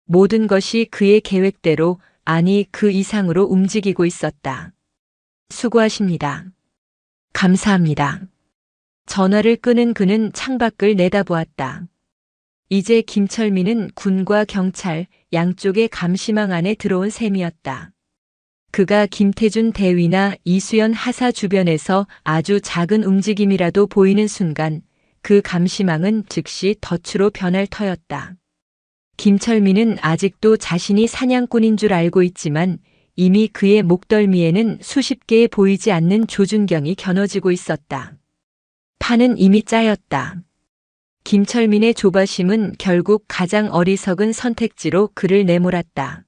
모든 것이 그의 계획대로, 아니 그 이상으로 움직이고 있었다. 수고하십니다. 감사합니다. 전화를 끄는 그는 창밖을 내다보았다. 이제 김철민은 군과 경찰 양쪽의 감시망 안에 들어온 셈이었다. 그가 김태준 대위나 이수연 하사 주변에서 아주 작은 움직임이라도 보이는 순간 그 감시망은 즉시 덫으로 변할 터였다. 김철민은 아직도 자신이 사냥꾼인 줄 알고 있지만 이미 그의 목덜미에는 수십 개의 보이지 않는 조준경이 겨눠지고 있었다. 판은 이미 짜였다. 김철민의 조바심은 결국 가장 어리석은 선택지로 그를 내몰았다.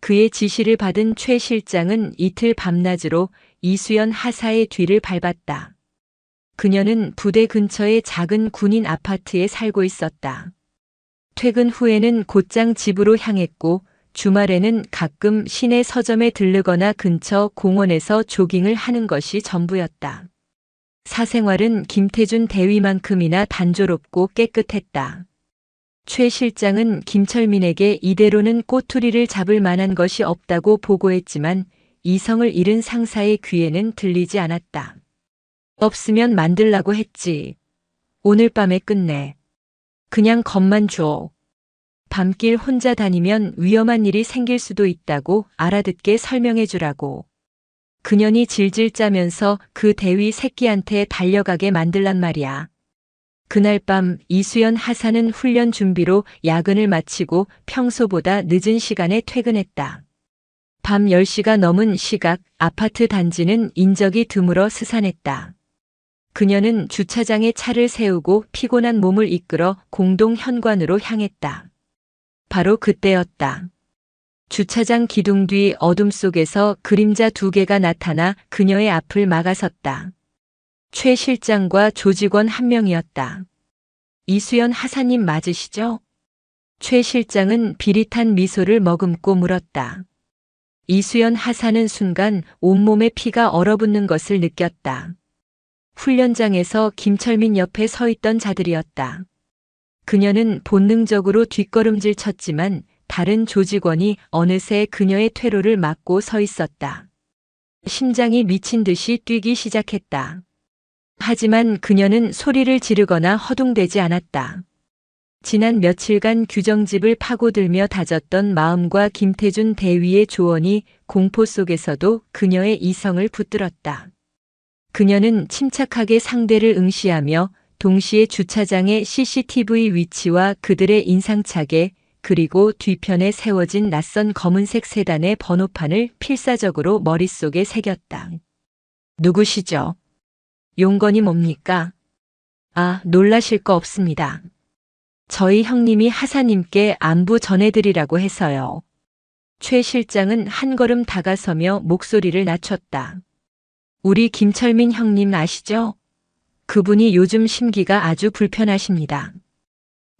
그의 지시를 받은 최 실장은 이틀 밤낮으로 이수연 하사의 뒤를 밟았다. 그녀는 부대 근처의 작은 군인 아파트에 살고 있었다. 퇴근 후에는 곧장 집으로 향했고 주말에는 가끔 시내 서점에 들르거나 근처 공원에서 조깅을 하는 것이 전부였다. 사생활은 김태준 대위만큼이나 단조롭고 깨끗했다. 최 실장은 김철민에게 이대로는 꼬투리를 잡을 만한 것이 없다고 보고했지만 이성을 잃은 상사의 귀에는 들리지 않았다. 없으면 만들라고 했지. 오늘 밤에 끝내. 그냥 겁만 줘. 밤길 혼자 다니면 위험한 일이 생길 수도 있다고 알아듣게 설명해 주라고. 그년이 질질 짜면서 그 대위 새끼한테 달려가게 만들란 말이야. 그날 밤 이수연 하사는 훈련 준비로 야근을 마치고 평소보다 늦은 시간에 퇴근했다. 밤 10시가 넘은 시각 아파트 단지는 인적이 드물어 스산했다. 그녀는 주차장에 차를 세우고 피곤한 몸을 이끌어 공동 현관으로 향했다. 바로 그때였다. 주차장 기둥 뒤 어둠 속에서 그림자 2개가 나타나 그녀의 앞을 막아섰다. 최 실장과 조직원 한 명이었다. 이수연 하사님 맞으시죠? 최 실장은 비릿한 미소를 머금고 물었다. 이수연 하사는 순간 온몸에 피가 얼어붙는 것을 느꼈다. 훈련장에서 김철민 옆에 서 있던 자들이었다. 그녀는 본능적으로 뒷걸음질 쳤지만 다른 조직원이 어느새 그녀의 퇴로를 막고 서 있었다. 심장이 미친 듯이 뛰기 시작했다. 하지만 그녀는 소리를 지르거나 허둥대지 않았다. 지난 며칠간 규정집을 파고들며 다졌던 마음과 김태준 대위의 조언이 공포 속에서도 그녀의 이성을 붙들었다. 그녀는 침착하게 상대를 응시하며 동시에 주차장의 CCTV 위치와 그들의 인상착에 그리고 뒤편에 세워진 낯선 검은색 세단의 번호판을 필사적으로 머릿속에 새겼다. 누구시죠? 용건이 뭡니까? 아, 놀라실 거 없습니다. 저희 형님이 하사님께 안부 전해드리라고 해서요. 최 실장은 한 걸음 다가서며 목소리를 낮췄다. 우리 김철민 형님 아시죠? 그분이 요즘 심기가 아주 불편하십니다.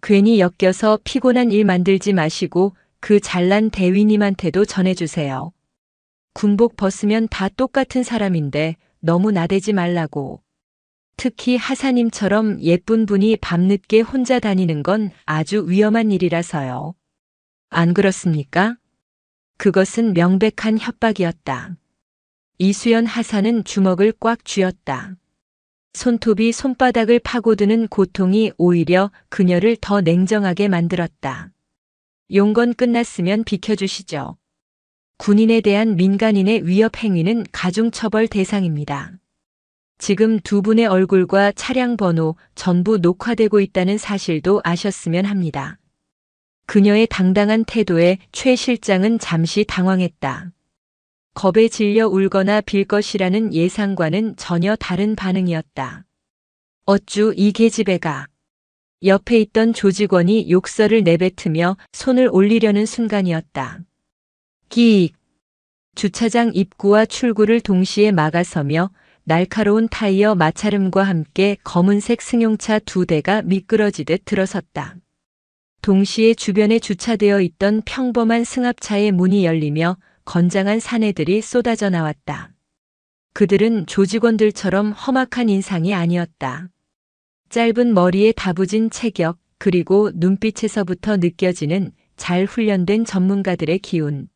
괜히 엮여서 피곤한 일 만들지 마시고 그 잘난 대위님한테도 전해주세요. 군복 벗으면 다 똑같은 사람인데 너무 나대지 말라고. 특히 하사님처럼 예쁜 분이 밤늦게 혼자 다니는 건 아주 위험한 일이라서요. 안 그렇습니까? 그것은 명백한 협박이었다. 이수연 하사는 주먹을 꽉 쥐었다. 손톱이 손바닥을 파고드는 고통이 오히려 그녀를 더 냉정하게 만들었다. 용건 끝났으면 비켜주시죠. 군인에 대한 민간인의 위협 행위는 가중처벌 대상입니다. 지금 두 분의 얼굴과 차량 번호 전부 녹화되고 있다는 사실도 아셨으면 합니다. 그녀의 당당한 태도에 최 실장은 잠시 당황했다. 겁에 질려 울거나 빌 것이라는 예상과는 전혀 다른 반응이었다. 어쭈 이 계집애가. 옆에 있던 조직원이 욕설을 내뱉으며 손을 올리려는 순간이었다. 끼익. 주차장 입구와 출구를 동시에 막아서며 날카로운 타이어 마찰음과 함께 검은색 승용차 2대가 미끄러지듯 들어섰다. 동시에 주변에 주차되어 있던 평범한 승합차의 문이 열리며 건장한 사내들이 쏟아져 나왔다. 그들은 조직원들처럼 험악한 인상이 아니었다. 짧은 머리에 다부진 체격, 그리고 눈빛에서부터 느껴지는 잘 훈련된 전문가들의 기운.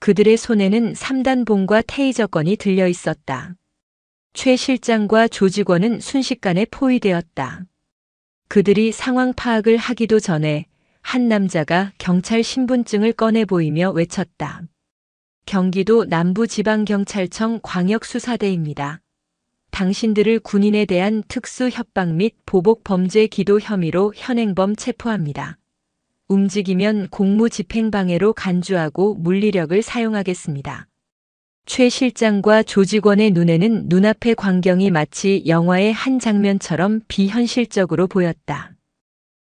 그들의 손에는 3단봉과 테이저건이 들려 있었다. 최 실장과 조직원은 순식간에 포위되었다. 그들이 상황 파악을 하기도 전에 한 남자가 경찰 신분증을 꺼내 보이며 외쳤다. 경기도 남부지방경찰청 광역수사대입니다. 당신들을 군인에 대한 특수 협박 및 보복 범죄 기도 혐의로 현행범 체포합니다. 움직이면 공무집행방해로 간주하고 물리력을 사용하겠습니다. 최 실장과 조직원의 눈에는 눈앞의 광경이 마치 영화의 한 장면처럼 비현실적으로 보였다.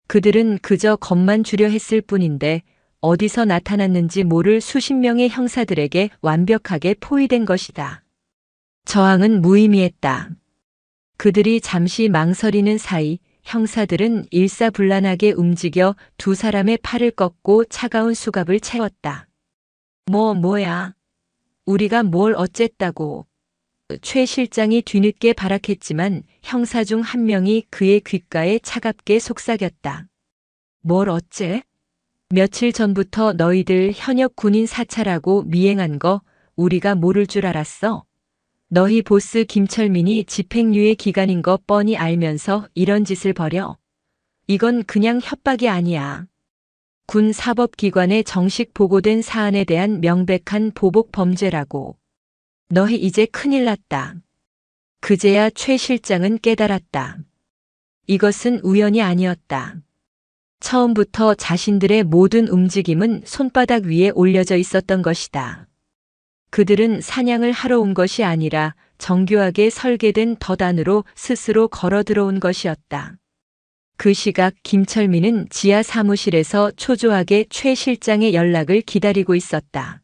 그들은 그저 겁만 주려 했을 뿐인데 어디서 나타났는지 모를 수십 명의 형사들에게 완벽하게 포위된 것이다. 저항은 무의미했다. 그들이 잠시 망설이는 사이 형사들은 일사불란하게 움직여 두 사람의 팔을 꺾고 차가운 수갑을 채웠다. 뭐야? 우리가 뭘 어쨌다고. 최 실장이 뒤늦게 발악했지만 형사 중 한 명이 그의 귓가에 차갑게 속삭였다. 뭘 어째? 며칠 전부터 너희들 현역 군인 사찰하고 미행한 거 우리가 모를 줄 알았어? 너희 보스 김철민이 집행유예 기간인 거 뻔히 알면서 이런 짓을 벌여? 이건 그냥 협박이 아니야. 군 사법기관에 정식 보고된 사안에 대한 명백한 보복 범죄라고. 너희 이제 큰일 났다. 그제야 최 실장은 깨달았다. 이것은 우연이 아니었다. 처음부터 자신들의 모든 움직임은 손바닥 위에 올려져 있었던 것이다. 그들은 사냥을 하러 온 것이 아니라 정교하게 설계된 덫안으로 스스로 걸어 들어온 것이었다. 그 시각 김철민은 지하 사무실에서 초조하게 최 실장의 연락을 기다리고 있었다.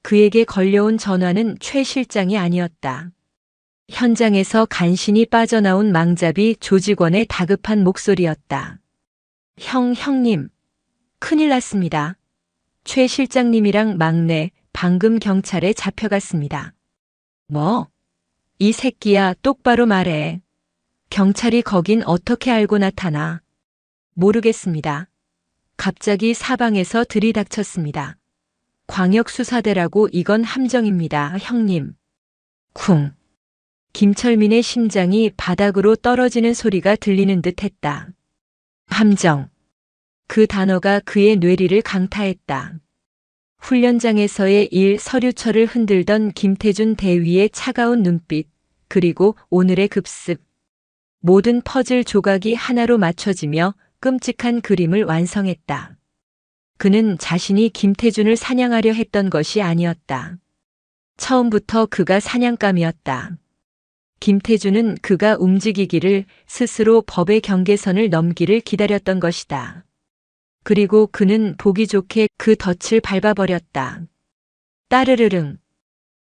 그에게 걸려온 전화는 최 실장이 아니었다. 현장에서 간신히 빠져나온 망잡이 조직원의 다급한 목소리였다. 형님. 큰일 났습니다. 최 실장님이랑 막내 방금 경찰에 잡혀갔습니다. 뭐? 이 새끼야, 똑바로 말해. 경찰이 거긴 어떻게 알고 나타나? 모르겠습니다. 갑자기 사방에서 들이닥쳤습니다. 광역수사대라고 이건 함정입니다, 형님. 쿵. 김철민의 심장이 바닥으로 떨어지는 소리가 들리는 듯 했다. 함정. 그 단어가 그의 뇌리를 강타했다. 훈련장에서의 일 서류처를 흔들던 김태준 대위의 차가운 눈빛, 그리고 오늘의 급습. 모든 퍼즐 조각이 하나로 맞춰지며 끔찍한 그림을 완성했다. 그는 자신이 김태준을 사냥하려 했던 것이 아니었다. 처음부터 그가 사냥감이었다. 김태준은 그가 움직이기를, 스스로 법의 경계선을 넘기를 기다렸던 것이다. 그리고 그는 보기 좋게 그 덫을 밟아버렸다. 따르르릉.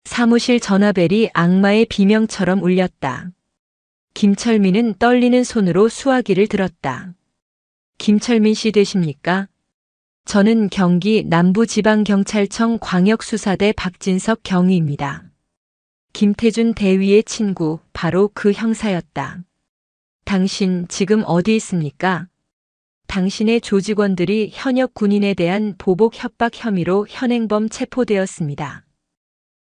사무실 전화벨이 악마의 비명처럼 울렸다. 김철민은 떨리는 손으로 수화기를 들었다. 김철민 씨 되십니까? 저는 경기 남부지방경찰청 광역수사대 박진석 경위입니다. 김태준 대위의 친구, 바로 그 형사였다. 당신 지금 어디 있습니까? 당신의 조직원들이 현역 군인에 대한 보복 협박 혐의로 현행범 체포되었습니다.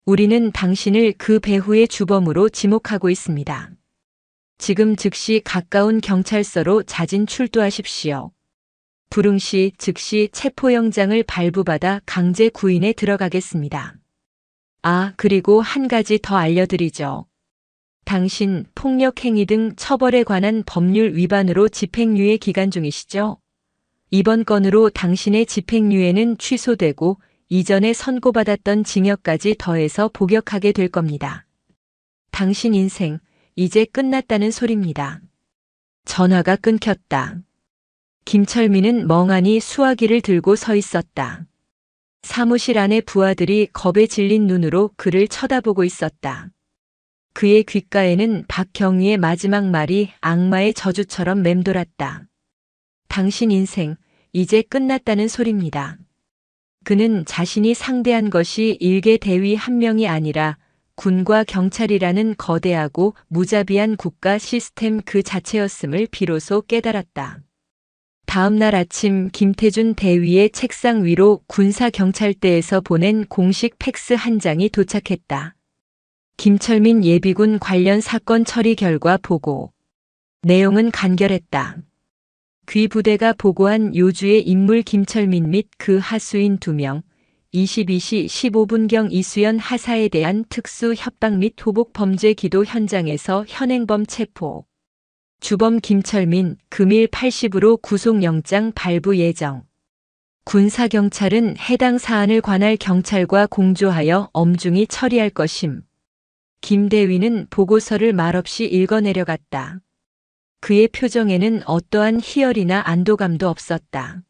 우리는 당신을 그 배후의 주범으로 지목하고 있습니다. 지금 즉시 가까운 경찰서로 자진 출두하십시오. 불응 시 즉시 체포영장을 발부받아 강제 구인에 들어가겠습니다. 아, 그리고 한 가지 더 알려드리죠. 당신 폭력행위 등 처벌에 관한 법률 위반으로 집행유예 기간 중이시죠? 이번 건으로 당신의 집행유예는 취소되고 이전에 선고받았던 징역까지 더해서 복역하게 될 겁니다. 당신 인생 이제 끝났다는 소리입니다. 전화가 끊겼다. 김철민은 멍하니 수화기를 들고 서 있었다. 사무실 안의 부하들이 겁에 질린 눈으로 그를 쳐다보고 있었다. 그의 귓가에는 박경희의 마지막 말이 악마의 저주처럼 맴돌았다. 당신 인생 이제 끝났다는 소리입니다. 그는 자신이 상대한 것이 일개 대위 한 명이 아니라 군과 경찰이라는 거대하고 무자비한 국가 시스템 그 자체였음을 비로소 깨달았다. 다음 날 아침 김태준 대위의 책상 위로 군사경찰대에서 보낸 공식 팩스 한 장이 도착했다. 김철민 예비군 관련 사건 처리 결과 보고. 내용은 간결했다. 귀 부대가 보고한 요주의 인물 김철민 및 그 하수인 2명, 22시 15분경 이수연 하사에 대한 특수 협박 및 호복 범죄 기도 현장에서 현행범 체포. 주범 김철민 금일 80으로 구속영장 발부 예정. 군사경찰은 해당 사안을 관할 경찰과 공조하여 엄중히 처리할 것임. 김 대위는 보고서를 말없이 읽어내려갔다. 그의 표정에는 어떠한 희열이나 안도감도 없었다.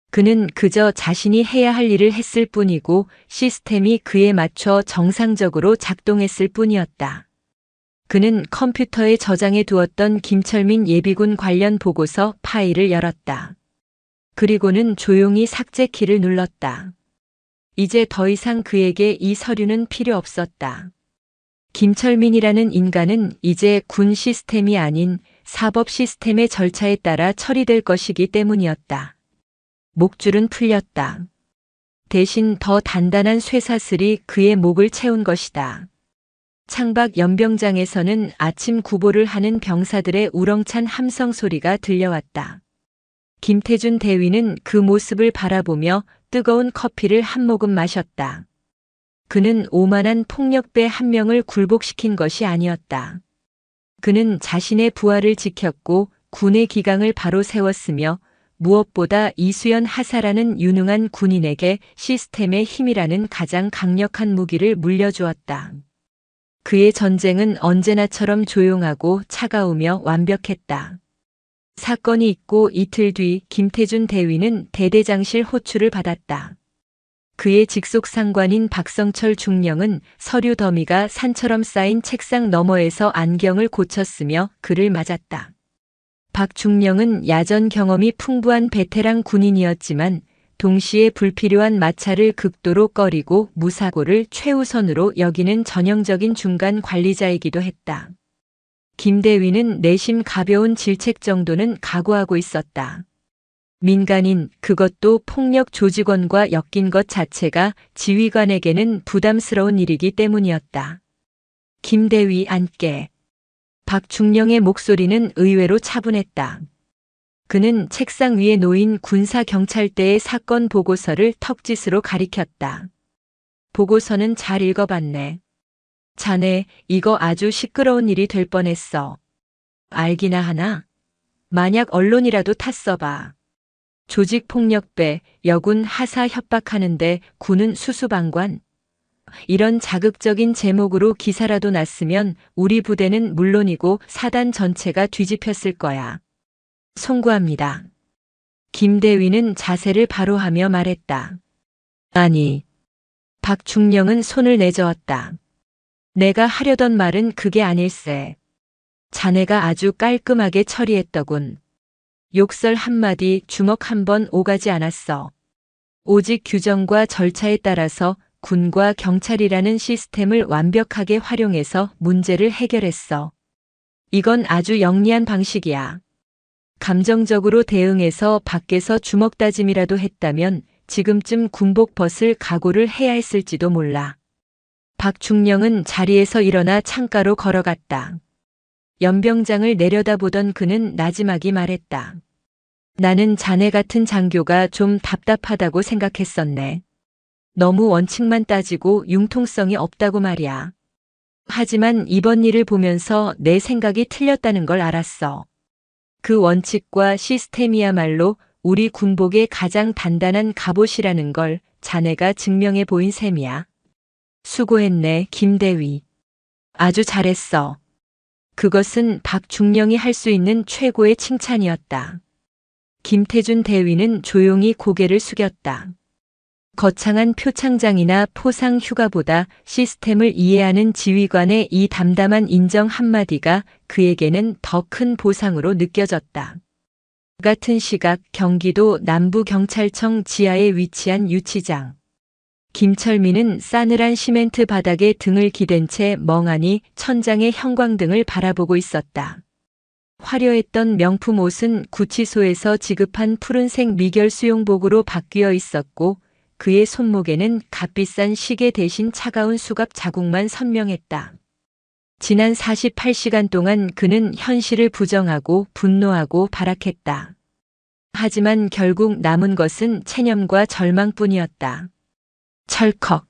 그는 그저 자신이 해야 할 일을 했을 뿐이고 시스템이 그에 맞춰 정상적으로 작동했을 뿐이었다. 그는 컴퓨터에 저장해 두었던 김철민 예비군 관련 보고서 파일을 열었다. 그리고는 조용히 삭제 키를 눌렀다. 이제 더 이상 그에게 이 서류는 필요 없었다. 김철민이라는 인간은 이제 군 시스템이 아닌 사법 시스템의 절차에 따라 처리될 것이기 때문이었다. 목줄은 풀렸다. 대신 더 단단한 쇠사슬이 그의 목을 채운 것이다. 창밖 연병장에서는 아침 구보를 하는 병사들의 우렁찬 함성 소리가 들려왔다. 김태준 대위는 그 모습을 바라보며 뜨거운 커피를 한 모금 마셨다. 그는 오만한 폭력배 한 명을 굴복시킨 것이 아니었다. 그는 자신의 부하를 지켰고 군의 기강을 바로 세웠으며 무엇보다 이수연 하사라는 유능한 군인에게 시스템의 힘이라는 가장 강력한 무기를 물려주었다. 그의 전쟁은 언제나처럼 조용하고 차가우며 완벽했다. 사건이 있고 이틀 뒤 김태준 대위는 대대장실 호출을 받았다. 그의 직속 상관인 박성철 중령은 서류 더미가 산처럼 쌓인 책상 너머에서 안경을 고쳤으며 그를 맞았다. 박 중령은 야전 경험이 풍부한 베테랑 군인이었지만 동시에 불필요한 마찰을 극도로 꺼리고 무사고를 최우선으로 여기는 전형적인 중간 관리자이기도 했다. 김 대위는 내심 가벼운 질책 정도는 각오하고 있었다. 민간인, 그것도 폭력 조직원과 엮인 것 자체가 지휘관에게는 부담스러운 일이기 때문이었다. 김 대위 안께. 박 중령의 목소리는 의외로 차분했다. 그는 책상 위에 놓인 군사경찰대의 사건 보고서를 턱짓으로 가리켰다. 보고서는 잘 읽어봤네. 자네, 이거 아주 시끄러운 일이 될 뻔했어. 알기나 하나? 만약 언론이라도 탔어봐. 조직폭력배, 여군 하사 협박하는데 군은 수수방관. 이런 자극적인 제목으로 기사라도 났으면 우리 부대는 물론이고 사단 전체가 뒤집혔을 거야. 송구합니다. 김 대위는 자세를 바로 하며 말했다. 아니. 박 중령은 손을 내저었다. 내가 하려던 말은 그게 아닐세. 자네가 아주 깔끔하게 처리했더군. 욕설 한마디, 주먹 한 번 오가지 않았어. 오직 규정과 절차에 따라서 군과 경찰이라는 시스템을 완벽하게 활용해서 문제를 해결했어. 이건 아주 영리한 방식이야. 감정적으로 대응해서 밖에서 주먹다짐이라도 했다면 지금쯤 군복 벗을 각오를 해야 했을지도 몰라. 박중령은 자리에서 일어나 창가로 걸어갔다. 연병장을 내려다보던 그는 나지막이 말했다. 나는 자네 같은 장교가 좀 답답하다고 생각했었네. 너무 원칙만 따지고 융통성이 없다고 말이야. 하지만 이번 일을 보면서 내 생각이 틀렸다는 걸 알았어. 그 원칙과 시스템이야말로 우리 군복의 가장 단단한 갑옷이라는 걸 자네가 증명해 보인 셈이야. 수고했네, 김대위. 아주 잘했어. 그것은 박중령이 할 수 있는 최고의 칭찬이었다. 김태준 대위는 조용히 고개를 숙였다. 거창한 표창장이나 포상 휴가보다 시스템을 이해하는 지휘관의 이 담담한 인정 한마디가 그에게는 더 큰 보상으로 느껴졌다. 같은 시각 경기도 남부경찰청 지하에 위치한 유치장. 김철민은 싸늘한 시멘트 바닥에 등을 기댄 채 멍하니 천장의 형광등을 바라보고 있었다. 화려했던 명품 옷은 구치소에서 지급한 푸른색 미결 수용복으로 바뀌어 있었고 그의 손목에는 값비싼 시계 대신 차가운 수갑 자국만 선명했다. 지난 48시간 동안 그는 현실을 부정하고 분노하고 발악했다. 하지만 결국 남은 것은 체념과 절망뿐이었다. 철컥.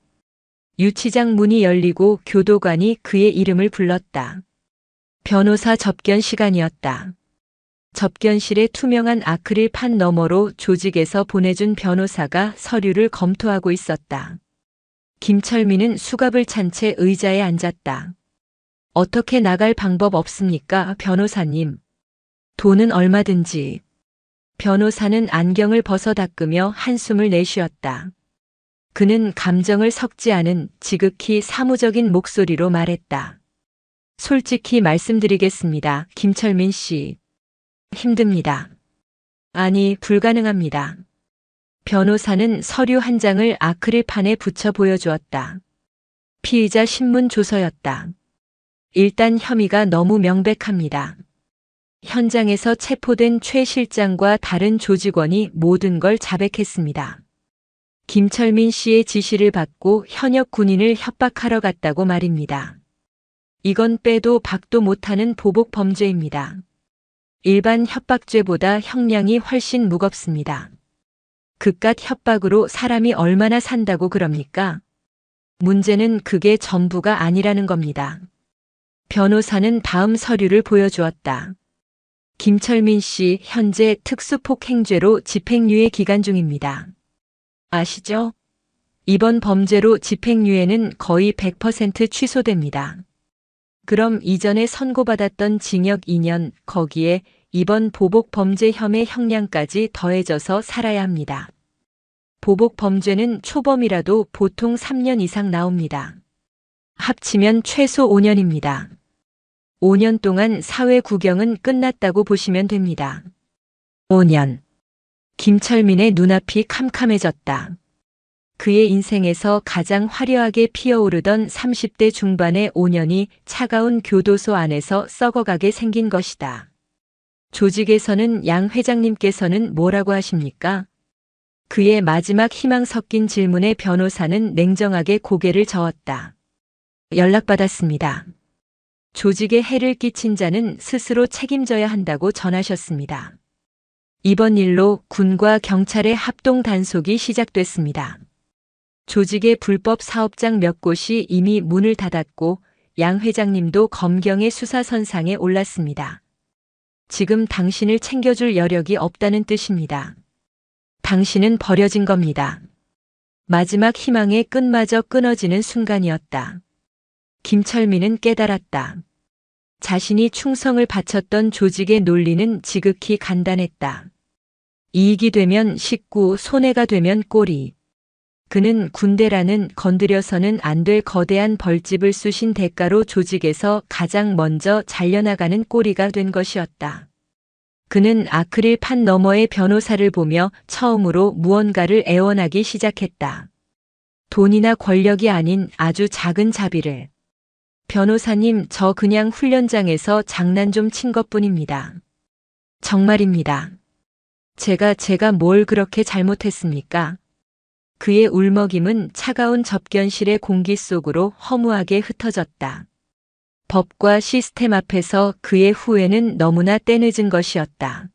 유치장 문이 열리고 교도관이 그의 이름을 불렀다. 변호사 접견 시간이었다. 접견실의 투명한 아크릴판 너머로 조직에서 보내준 변호사가 서류를 검토하고 있었다. 김철민은 수갑을 찬 채 의자에 앉았다. 어떻게 나갈 방법 없습니까, 변호사님? 돈은 얼마든지. 변호사는 안경을 벗어 닦으며 한숨을 내쉬었다. 그는 감정을 섞지 않은 지극히 사무적인 목소리로 말했다. 솔직히 말씀드리겠습니다, 김철민 씨. 힘듭니다. 아니, 불가능합니다. 변호사는 서류 한 장을 아크릴판에 붙여 보여주었다. 피의자 신문 조서였다. 일단 혐의가 너무 명백합니다. 현장에서 체포된 최 실장과 다른 조직원이 모든 걸 자백했습니다. 김철민 씨의 지시를 받고 현역 군인을 협박하러 갔다고 말입니다. 이건 빼도 박도 못하는 보복 범죄입니다. 일반 협박죄보다 형량이 훨씬 무겁습니다. 그깟 협박으로 사람이 얼마나 산다고 그럽니까? 문제는 그게 전부가 아니라는 겁니다. 변호사는 다음 서류를 보여주었다. 김철민 씨 현재 특수폭행죄로 집행유예 기간 중입니다. 아시죠? 이번 범죄로 집행유예는 거의 100% 취소됩니다. 그럼 이전에 선고받았던 징역 2년, 거기에 이번 보복 범죄 혐의 형량까지 더해져서 살아야 합니다. 보복 범죄는 초범이라도 보통 3년 이상 나옵니다. 합치면 최소 5년입니다. 5년 동안 사회 구경은 끝났다고 보시면 됩니다. 5년. 김철민의 눈앞이 캄캄해졌다. 그의 인생에서 가장 화려하게 피어오르던 30대 중반의 5년이 차가운 교도소 안에서 썩어가게 생긴 것이다. 조직에서는 양 회장님께서는 뭐라고 하십니까? 그의 마지막 희망 섞인 질문에 변호사는 냉정하게 고개를 저었다. 연락받았습니다. 조직에 해를 끼친 자는 스스로 책임져야 한다고 전하셨습니다. 이번 일로 군과 경찰의 합동 단속이 시작됐습니다. 조직의 불법 사업장 몇 곳이 이미 문을 닫았고 양 회장님도 검경의 수사선상에 올랐습니다. 지금 당신을 챙겨줄 여력이 없다는 뜻입니다. 당신은 버려진 겁니다. 마지막 희망의 끈마저 끊어지는 순간이었다. 김철민은 깨달았다. 자신이 충성을 바쳤던 조직의 논리는 지극히 간단했다. 이익이 되면 식구, 손해가 되면 꼬리. 그는 군대라는 건드려서는 안 될 거대한 벌집을 쑤신 대가로 조직에서 가장 먼저 잘려나가는 꼬리가 된 것이었다. 그는 아크릴판 너머의 변호사를 보며 처음으로 무언가를 애원하기 시작했다. 돈이나 권력이 아닌 아주 작은 자비를. 변호사님, 저 그냥 훈련장에서 장난 좀 친 것뿐입니다. 정말입니다. 제가 뭘 그렇게 잘못했습니까? 그의 울먹임은 차가운 접견실의 공기 속으로 허무하게 흩어졌다. 법과 시스템 앞에서 그의 후회는 너무나 때늦은 것이었다.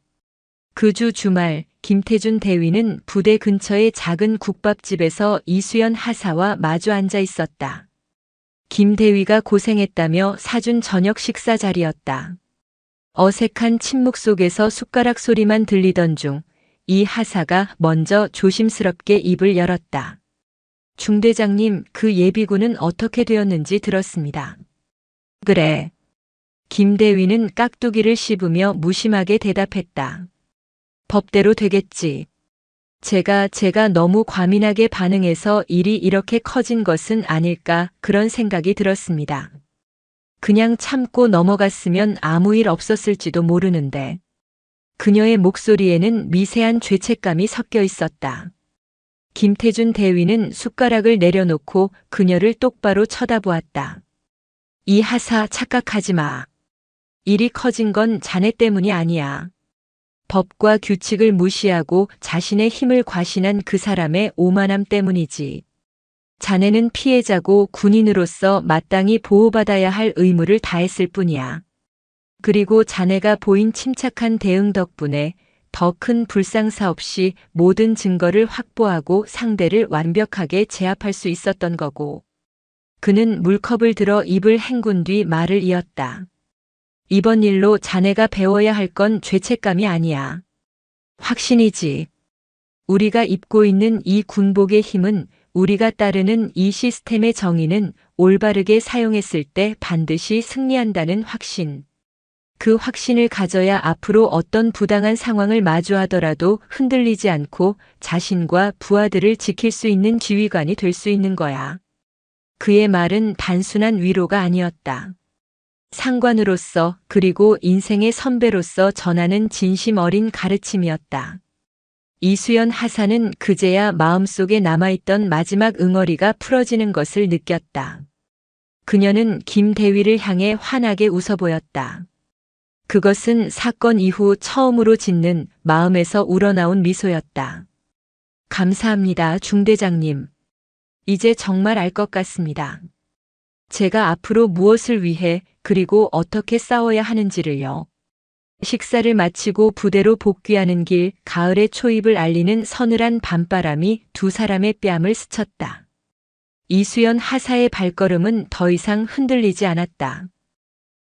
그 주 주말 김태준 대위는 부대 근처의 작은 국밥집에서 이수연 하사와 마주 앉아 있었다. 김 대위가 고생했다며 사준 저녁 식사 자리였다. 어색한 침묵 속에서 숟가락 소리만 들리던 중 이 하사가 먼저 조심스럽게 입을 열었다. 중대장님, 그 예비군은 어떻게 되었는지 들었습니다. 그래. 김 대위는 깍두기를 씹으며 무심하게 대답했다. 법대로 되겠지. 제가 너무 과민하게 반응해서 일이 이렇게 커진 것은 아닐까 그런 생각이 들었습니다. 그냥 참고 넘어갔으면 아무 일 없었을지도 모르는데. 그녀의 목소리에는 미세한 죄책감이 섞여 있었다. 김태준 대위는 숟가락을 내려놓고 그녀를 똑바로 쳐다보았다. 이 하사 착각하지 마. 일이 커진 건 자네 때문이 아니야. 법과 규칙을 무시하고 자신의 힘을 과신한 그 사람의 오만함 때문이지. 자네는 피해자고 군인으로서 마땅히 보호받아야 할 의무를 다했을 뿐이야. 그리고 자네가 보인 침착한 대응 덕분에 더 큰 불상사 없이 모든 증거를 확보하고 상대를 완벽하게 제압할 수 있었던 거고. 그는 물컵을 들어 입을 헹군 뒤 말을 이었다. 이번 일로 자네가 배워야 할 건 죄책감이 아니야. 확신이지. 우리가 입고 있는 이 군복의 힘은, 우리가 따르는 이 시스템의 정의는 올바르게 사용했을 때 반드시 승리한다는 확신. 그 확신을 가져야 앞으로 어떤 부당한 상황을 마주하더라도 흔들리지 않고 자신과 부하들을 지킬 수 있는 지휘관이 될 수 있는 거야. 그의 말은 단순한 위로가 아니었다. 상관으로서 그리고 인생의 선배로서 전하는 진심 어린 가르침이었다. 이수연 하사는 그제야 마음속에 남아있던 마지막 응어리가 풀어지는 것을 느꼈다. 그녀는 김 대위를 향해 환하게 웃어 보였다. 그것은 사건 이후 처음으로 짓는 마음에서 우러나온 미소였다. 감사합니다, 중대장님. 이제 정말 알 것 같습니다. 제가 앞으로 무엇을 위해 그리고 어떻게 싸워야 하는지를요. 식사를 마치고 부대로 복귀하는 길, 가을의 초입을 알리는 서늘한 밤바람이 두 사람의 뺨을 스쳤다. 이수연 하사의 발걸음은 더 이상 흔들리지 않았다.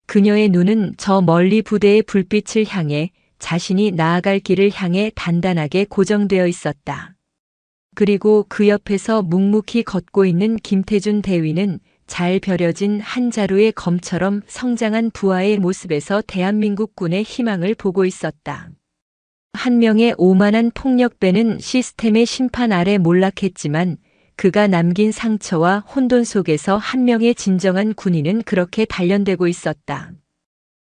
그녀의 눈은 저 멀리 부대의 불빛을 향해, 자신이 나아갈 길을 향해 단단하게 고정되어 있었다. 그리고 그 옆에서 묵묵히 걷고 있는 김태준 대위는 잘 벼려진 한 자루의 검처럼 성장한 부하의 모습에서 대한민국 군의 희망을 보고 있었다. 한 명의 오만한 폭력배는 시스템의 심판 아래 몰락했지만 그가 남긴 상처와 혼돈 속에서 한 명의 진정한 군인은 그렇게 단련되고 있었다.